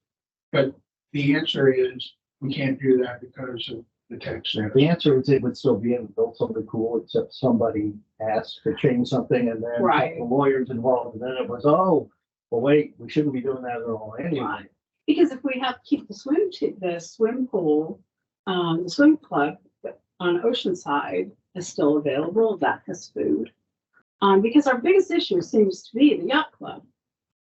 but the answer is we can't do that because of the tax status. The answer is it would still be an adult only pool, except somebody asked to change something and then Right. the lawyers involved, and then it was, oh, well, wait, we shouldn't be doing that at all anyway. Right. Because if we have to keep the swim pool, the swim club on Oceanside is still available, that has food. Because our biggest issue seems to be the yacht club.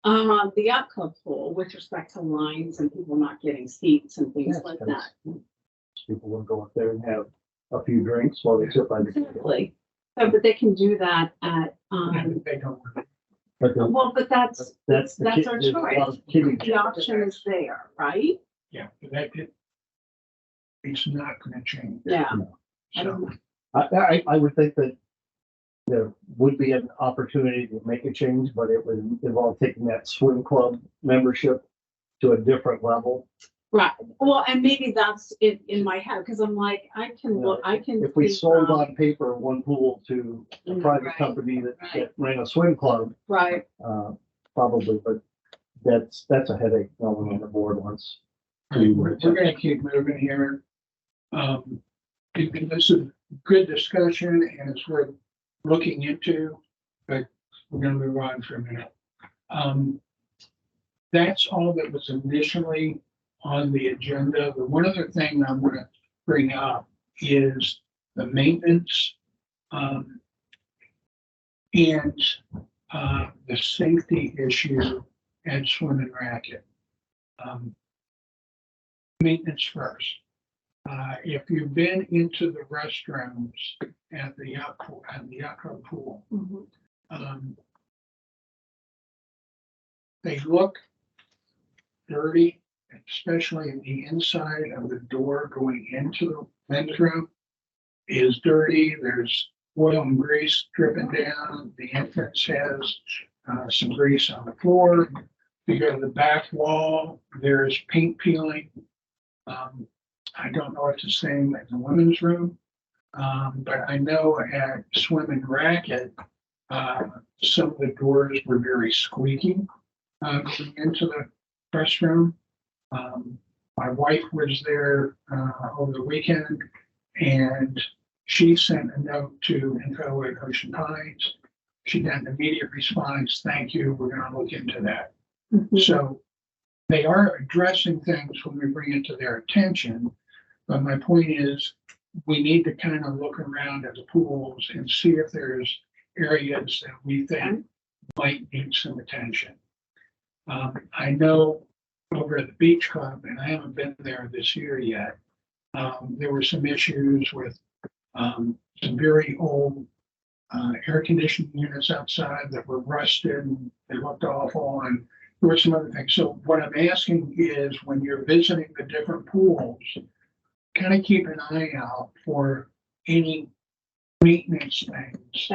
The yacht club pool with respect to lines and people not getting seats and things Yes, like because that. People will go up there and have a few drinks while they sit by the table. Exactly. So, but they can do that at, They don't. But well, but that's that's our there's a lot choice. of kiddie. The option is there, right? Yeah, it's not gonna change. Yeah. I So, don't know. I would think that there would be an opportunity to make a change, but it would involve taking that swim club membership to a different level. Right, well, and maybe that's in my head, because I'm like, I can look, I can. If we think sold of- on paper one pool to a private Right, company that right. ran a swim club, Right, probably, but that's a headache no one on the board wants. we're gonna keep moving here. This is good discussion and it's worth looking into, but we're gonna move on for a minute. That's all that was initially on the agenda. The one other thing I'm gonna bring up is the maintenance, and the safety issue at Swim and Racket. Maintenance first. If you've been into the restrooms at the yacht pool, mhm, they look dirty, especially the inside of the door going into the men's room is dirty. There's oil and grease dripping down. The entrance has some grease on the floor. If you go to the back wall, there's paint peeling. I don't know if it's the same as the women's room. But I know at Swim and Racket, some of the doors were very squeaky, going into the restroom. My wife was there, over the weekend, and she sent a note to info at Ocean Pines. She got an immediate response, "Thank you, we're gonna look into that." So they are addressing things when we bring it to their attention. But my point is, we need to kind of look around at the pools and see if there's areas that we think might need some attention. I know over at the beach club, and I haven't been there this year yet, there were some issues with some very old air conditioning units outside that were rusted and they looked awful, and there were some other things. So what I'm asking is, when you're visiting the different pools, kind of keep an eye out for any maintenance things,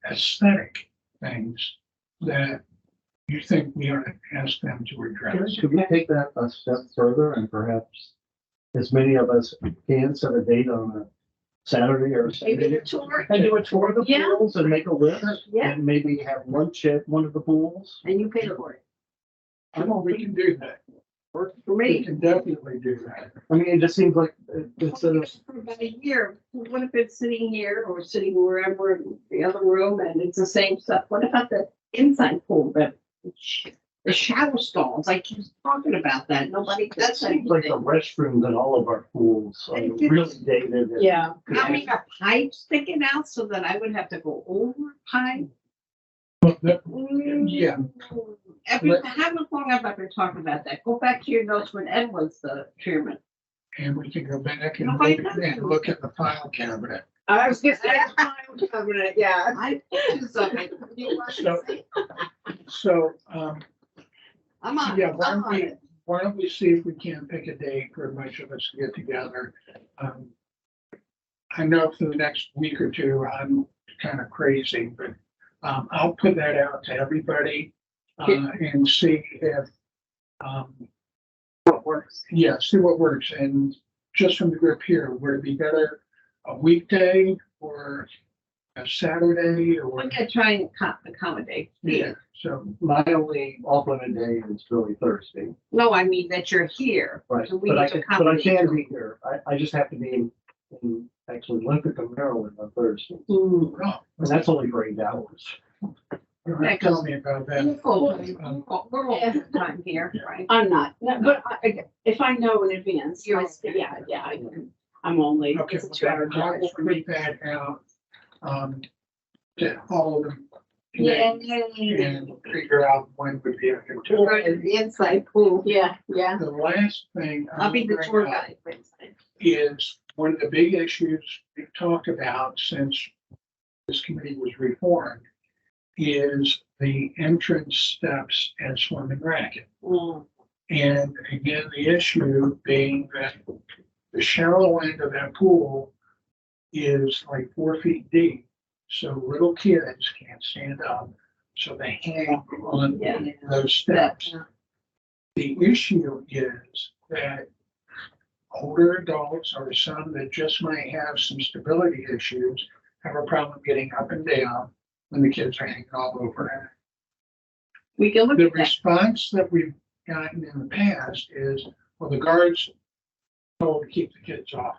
aesthetic things that you think we ought to ask them to address. Should we take that a step further and perhaps as many of us can set a date on a Saturday or Maybe Sunday? a tour, And do a tour of the Yeah. pools and make a list Yeah. and maybe have lunch at one of the pools? and you pay for it. We can do that. For We me, can definitely do that. I mean, it just seems like instead of, for about a year, what if it's sitting here or sitting wherever in the other room and it's the same stuff? What about the inside pool, the shower stalls? I keep talking about that. Nobody That does seems like the anything. restrooms in all of our pools are really dated. and- Yeah. I mean, a pipe sticking out so that I would have to go over a pipe. But yeah. How long have I been talking about that? Go back to your notes when Ed was the chairman. And we can go back and Nobody look does and it. look at the file cabinet. I was gonna say, yeah. I do something. You want to So- say? So, I'm on, yeah, it. I'm on it. why don't we see if we can pick a date for a bunch of us to get together? I know for the next week or two, I'm kind of crazy, but I'll put that out to everybody and see if, What works? yeah, see what works. And just from the group here, would it be better a weekday or a Saturday or? I'm gonna try and accommodate. Yeah, so, My only alternate day is really Thursday. No, I mean that you're here. Right, So we but I need to can, but I accommodate can you. be here. I just have to be in actually Lincoln, Maryland on Thursday. oh, And that's only for 8 hours. tell me about We're that. full time here, right? I'm not, no, but if I know in advance, You're yeah, I'm only, Okay, it's a well, 2 hour then I drive will for me. put that out, to all of them. Yeah. And figure out when would be a good time. Right, the inside pool. Yeah, yeah. The last thing. I'll be the bring tour up guide. for inside. Is one of the big issues we've talked about since this committee was reformed is the entrance steps at Swim and Racket. And again, the issue being that the shallow end of that pool is like 4 feet deep. So little kids can't stand up, so they hang on Yeah. those steps. The issue is that older adults or some that just might have some stability issues have a problem getting up and down when the kids are hanging all over it. We can look The at that. response that we've gotten in the past is, well, the guards told to keep the kids off.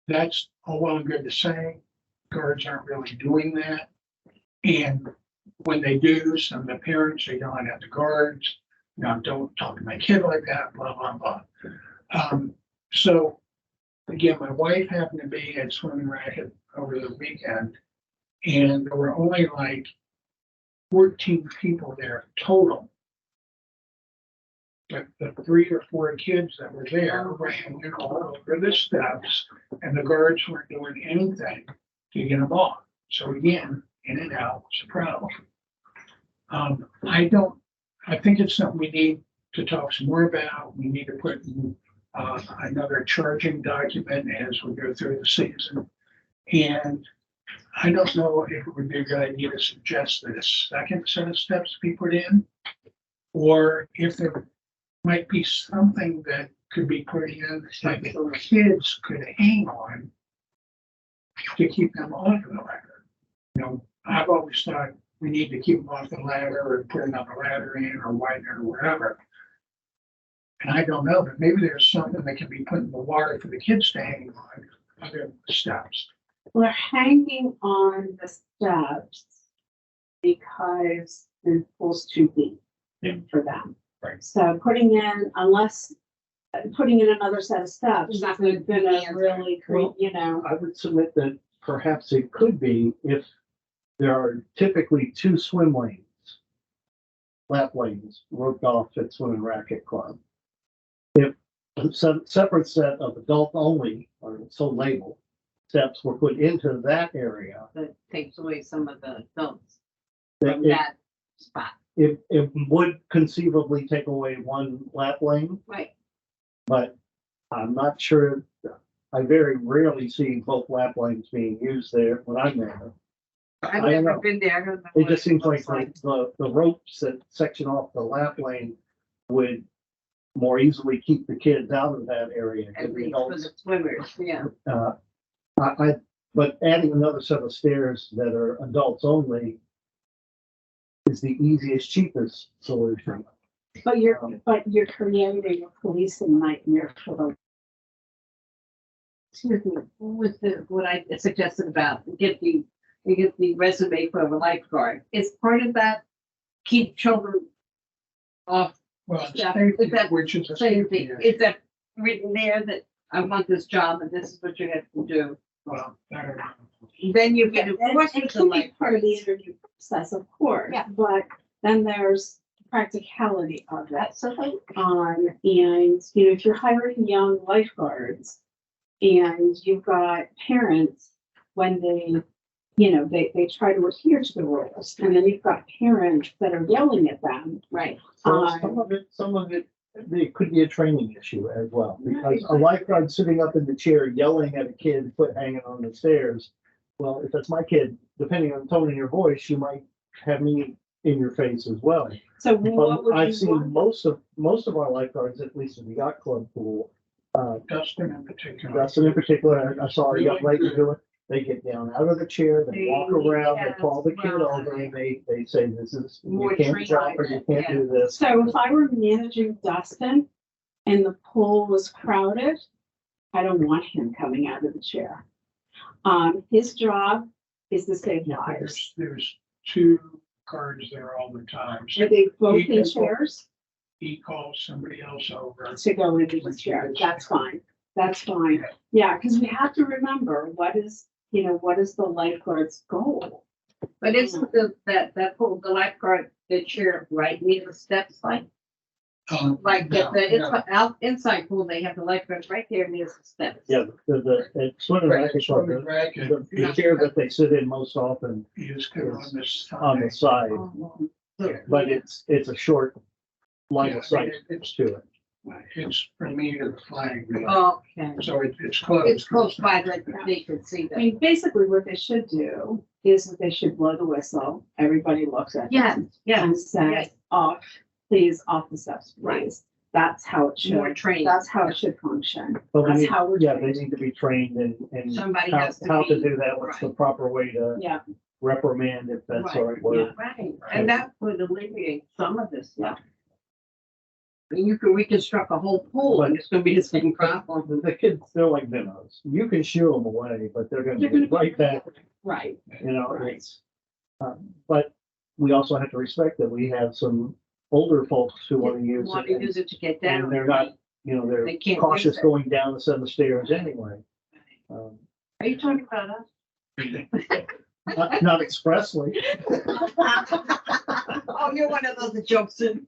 That's all well and good to say. Guards aren't really doing that. And when they do, some of the parents are yelling at the guards, no, don't talk to my kid like that, blah, blah, blah. So again, my wife happened to be at Swim and Racket over the weekend, and there were only like 14 people there total. But the 3 or 4 kids that were there were hanging all over the steps, and the guards weren't doing anything to get them off. So again, in and out was a problem. I think it's something we need to talk some more about. We need to put in, another charging document as we go through the season. And I don't know if it would be a good idea to suggest that a second set of steps be put in. Or if there might be something that could be put in, like the kids could hang on to keep them off of the ladder. You know, I've always thought we need to keep them off the ladder or put another ladder in or widen it or whatever. And I don't know, but maybe there's something that can be put in the water for the kids to hang on other than the steps. We're hanging on the steps because the pool's too deep for them. Right. So putting in another set of steps is not gonna really create, you know. I would submit that perhaps it could be if there are typically two swim lanes, lap lanes, roped off at Swim and Racket Club. If a separate set of adult only, or so labeled, steps were put into that area, That takes away some of the adults that from that spot. it would conceivably take away one lap lane, Right. but I'm not sure. I very rarely see both lap lanes being used there when I'm there. I've I don't never know. been there. I don't know It what just seems like looks the ropes that section off the lap lane would more easily keep the kids out of that area. At than the least for adults. the swimmers, yeah. But adding another set of stairs that are adults only is the easiest, cheapest solution. But you're creating a policing nightmare for the. Excuse me, what I suggested about get the resume for a lifeguard. Is part of that keep children off Well, it's Yeah, safety, is that which is a safety? safety issue. Is that written there that I want this job and this is what you have to do? Well, I don't know. Then you get And enforced it with the can be part of the lifeguards. interview process, of course. Yeah. But then there's practicality of it. Absolutely. And, you know, if you're hiring young lifeguards and you've got parents when they, you know, they try to adhere to the rules, and then you've got parents that are yelling at them. Right. So some of it could be a training issue as well, because a lifeguard sitting up in the chair yelling at a kid, foot hanging on the stairs. Well, if that's my kid, depending on the tone in your voice, you might have me in your face as well. So what would I've you seen want? most of our lifeguards, at least in the yacht club pool, Dustin in particular. Dustin in particular, I saw a young lady do it. They get down out of the chair, they walk around, they call the kid over, and they say, this is, you More can't jump or you can't do this. So if I were managing Dustin and the pool was crowded, I don't want him coming out of the chair. His job is to save lives. There's two guards there all the time. So Are they both He in can- chairs he calls somebody else over. to go into the chair? That's fine. That's fine. Yeah, because we have to remember what is the lifeguard's goal? But isn't that pool, the lifeguard, the chair right near the steps, like No, it's no. out inside pool, they have the lifeguards right there near the steps. Yeah, the swim and Right, racket club, swimming racket. the chair that they sit in most often You just go on this. on the side, Oh, but it's a short line Yeah, I of sight mean, it's to it. It's from me to the flag. Okay. So it's close. It's close by that they could see I that. mean, basically what they should do is that they should blow the whistle. Everybody looks at Yes, them yes, and say, yes. off, please, off the steps, Right. please. That's how it More should, training. that's how it should function. But we That's need, how we're yeah, they trained. need to be trained and Somebody how, has to how to be- do that, what's the right. proper way to Yeah, reprimand, if that's the right word. Right, and that would alleviate some of this stuff. And you can reconstruct a whole pool and it's gonna be the same problem. The kids, they're like minnows. You can shoo them away, but they're gonna They're be gonna be- right back, right. you know, Right. it's. But we also have to respect that we have some older folks who wanna use Want to it. use it to get And down. they're not, you know, they're They can't cautious use it. going down a set of stairs anyway. Um, Are you talking about us? Not expressly. Oh, you're one of those that jumps in.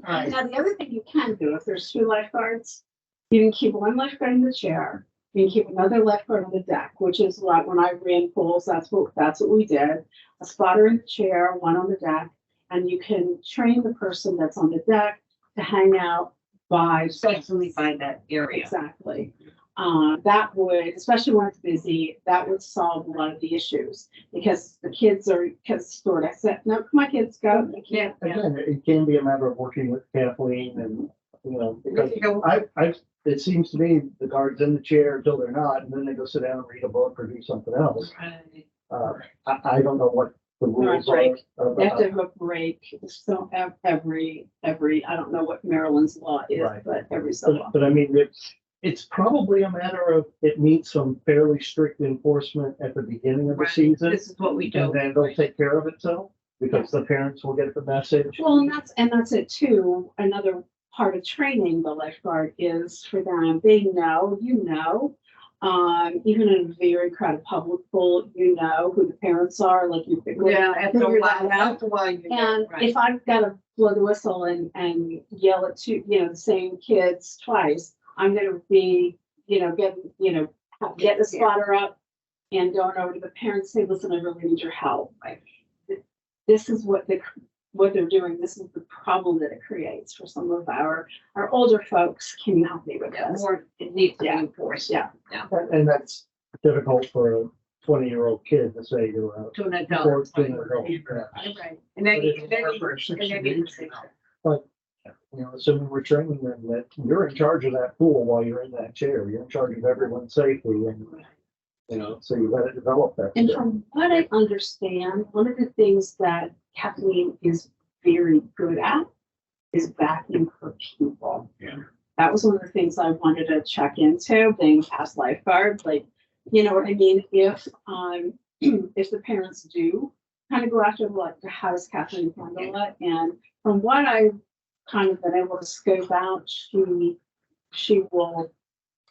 Alright, Now, the other thing you can do, if there's two lifeguards, you can keep one lifeguard in the chair. You can keep another lifeguard on the deck, which is like when I ran pools, that's what we did. A spotter in the chair, one on the deck, and you can train the person that's on the deck to hang out by. Especially by that area. Exactly. that would, especially when it's busy, that would solve a lot of the issues. Because the kids are, because sort of said, no, my kids go, they can't. Again, it can be a matter of working with Kathleen and, you know, because it seems to me the guard's in the chair until they're not, and then they go sit down and read a book or do something else. Right. I don't know what the rules are. Break. They have to have a break. So every, I don't know what Maryland's law is, Right. but every so often. But I mean, it's probably a matter of, it needs some fairly strict enforcement at the beginning of the Right. season. This is what we do. And then they'll take care of itself because the parents will get the message. Well, and that's it too. Another part of training the lifeguard is for them. They know, even in a very crowded public pool, you know who the parents are. Like you figure, After a figure while, that out. after a while, you And know, right. if I've got to blow the whistle and yell at the same kids twice, I'm going to be, getting the spotter up and going over to the parents, say, listen, I really need your help. Like, this is what they're doing. This is the problem that it creates for some of our older folks. Can you help me with Yeah, this? more, it needs to be Yeah. enforced. Yeah. And that's difficult for a 20-year-old kid to say to a To an adult. 14-year-old. Right. And then, But it's and then, hard for a and 16-year-old then, to You know, assuming we're training them that you're in charge of that pool while you're in that chair. You're in charge of everyone's safety and, so you gotta develop that. And skill. from what I understand, one of the things that Kathleen is very good at is backing her people. Yeah. That was one of the things I wanted to check into, being a past lifeguard, like, you know what I mean? If, if the parents do kind of go after, like, how does Kathleen handle it? And from what I've kind of been able to scope out, she will,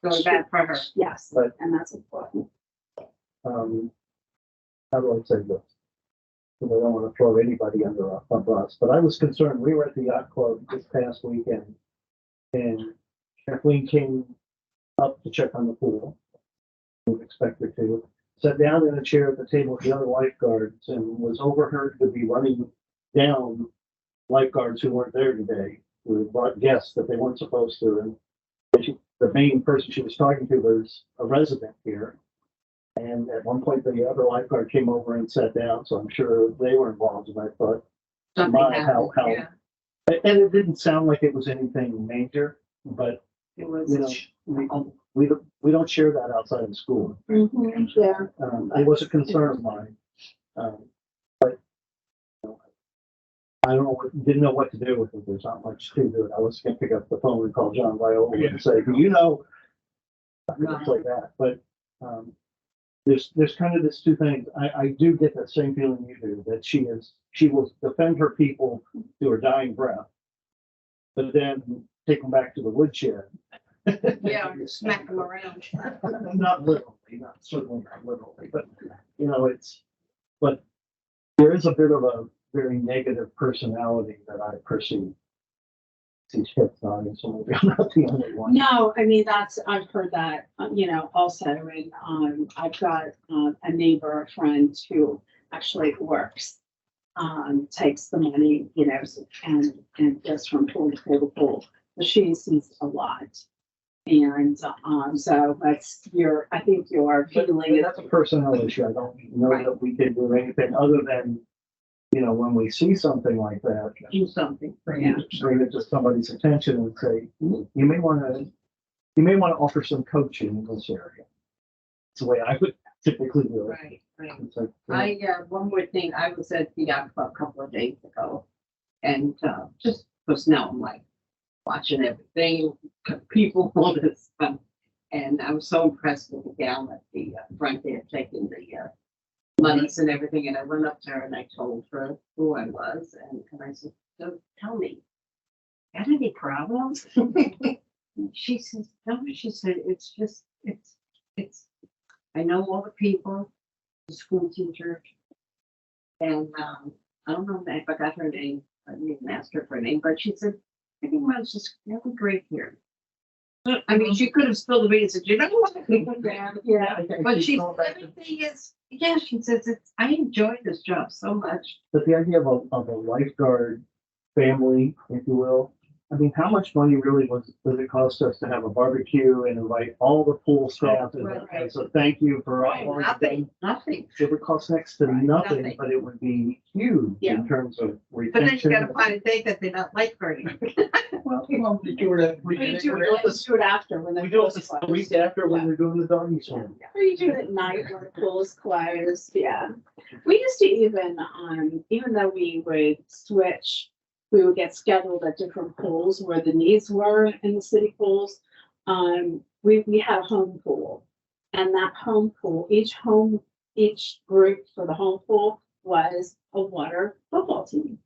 go back for her. yes, But- and that's important. How do I say this? Because I don't want to throw anybody under a bus, but I was concerned. We were at the yacht club this past weekend and Kathleen came up to check on the pool. We expected to, sat down in a chair at the table with the other lifeguards and was overheard to be running down lifeguards who weren't there today, who brought guests that they weren't supposed to. And the main person she was talking to was a resident here. And at one point, the other lifeguard came over and sat down, so I'm sure they were involved. And I thought, Something My, happened, how- yeah. and it didn't sound like it was anything major, but It was. we don't share that outside of school. Yeah. It was a concern of mine. But I don't know, didn't know what to do with it. There's not much to do. I was gonna pick up the phone and call John Viola and say, do you know? Things like that, but there's kind of this two things. I do get that same feeling you do, that she will defend her people to her dying breath, but then take them back to the woodshed. Yeah, smack them around. Not literally, certainly not literally, but but there is a bit of a very negative personality that I perceive. She's hits on it, so maybe I'm not the only one. No, I mean, I've heard that, also, and, I've got, a neighbor, a friend who actually works, takes the money, and goes from pool to pool to pool. So she sees a lot. And, so I think your feeling is. That's a personnel issue. I don't know that we can do anything other than, when we see something like that, Do something. bring it to somebody's attention and say, you may want to offer some coaching in this area. It's the way I would typically do it. Right, right. It's like, One more thing, I was at the yacht club a couple of days ago, and, just, because now I'm like watching everything, people, all this stuff. And I was so impressed with the gal at the front there taking the, monies and everything, and I went up to her and I told her who I was, and I said, so tell me, got any problems? She says, no, she said, it's just, it's, I know all the people, the school teacher, and, I don't know if I got her name, I didn't ask her for a name, but she said, everyone's just really great here. I mean, she could have spilled the beans and said, you know what? Yeah. But everything is, yeah, she says, I enjoy this job so much. But the idea of a lifeguard family, if you will, I mean, how much money really does it cost us to have a barbecue and invite all the pool staff as a thank you for all you've Nothing, done? nothing. It would cost next to nothing, Nothing. but it would be huge Yeah. in terms of But then you retention. gotta find a date that they're not lifeguarding. Well, we do it at. We do it after when the We do it pool's the closed. week after when they're doing the doggy swim. Or you do it at night when the pool is closed, yeah. We used to even though we would switch, we would get scheduled at different pools where the needs were in the city pools. We had a home pool. And that home pool, each group for the home pool was a water football team.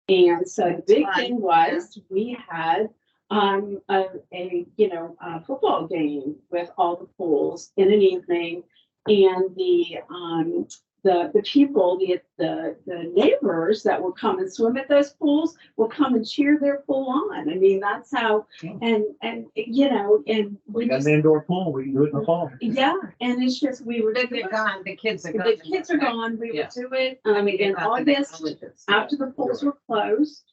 And so the big thing was, we had a football game with all the pools in an evening, and the people, the neighbors that would come and swim at those pools would come and cheer their pool on. I mean, that's how, and We got an indoor pool, we can do it in the fall. yeah, and it's just, we were. Then they're gone, the kids are gone. The kids are gone, we Yeah. would do it, I mean, in August, after the pools were closed.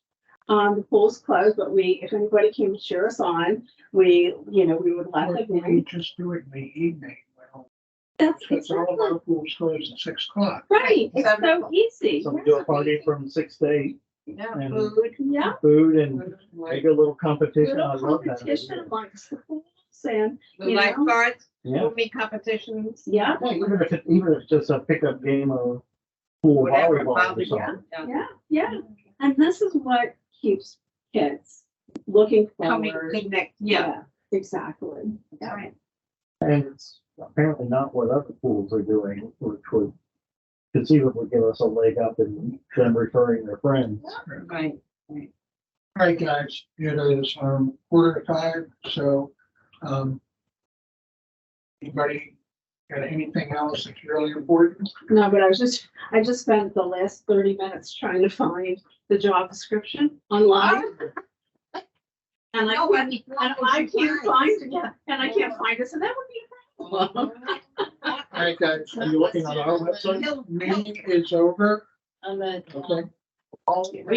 The pools closed, but if anybody came to cheer us on, we would let them We in. just do it in the evening. Well, That's because all of our pools close at 6 o'clock. right, it's so easy. So we do a party from 6 to 8, Yeah, and food. Yeah, food and make a little competition. I little love that. competition amongst the pools and, The you know. lifeguards, Yeah. swimming competitions. yeah, Yeah, even if it's just a pickup game of pool Whatever, volleyball or volleyball. something. yeah. And this is what keeps kids looking Coming, forward. connect, yeah. Exactly. Yeah. Right. And it's apparently not what other pools are doing, which would conceivably give us a leg up in them referring their friends. Right. All right, guys, it is 4:45, so anybody got anything else that's really important? No, but I just spent the last 30 minutes trying to find the job description online. And I can't find it, yeah, and I can't find it, so that would be a problem. All right, guys, Are you looking on our website? meeting is over, And then, okay? all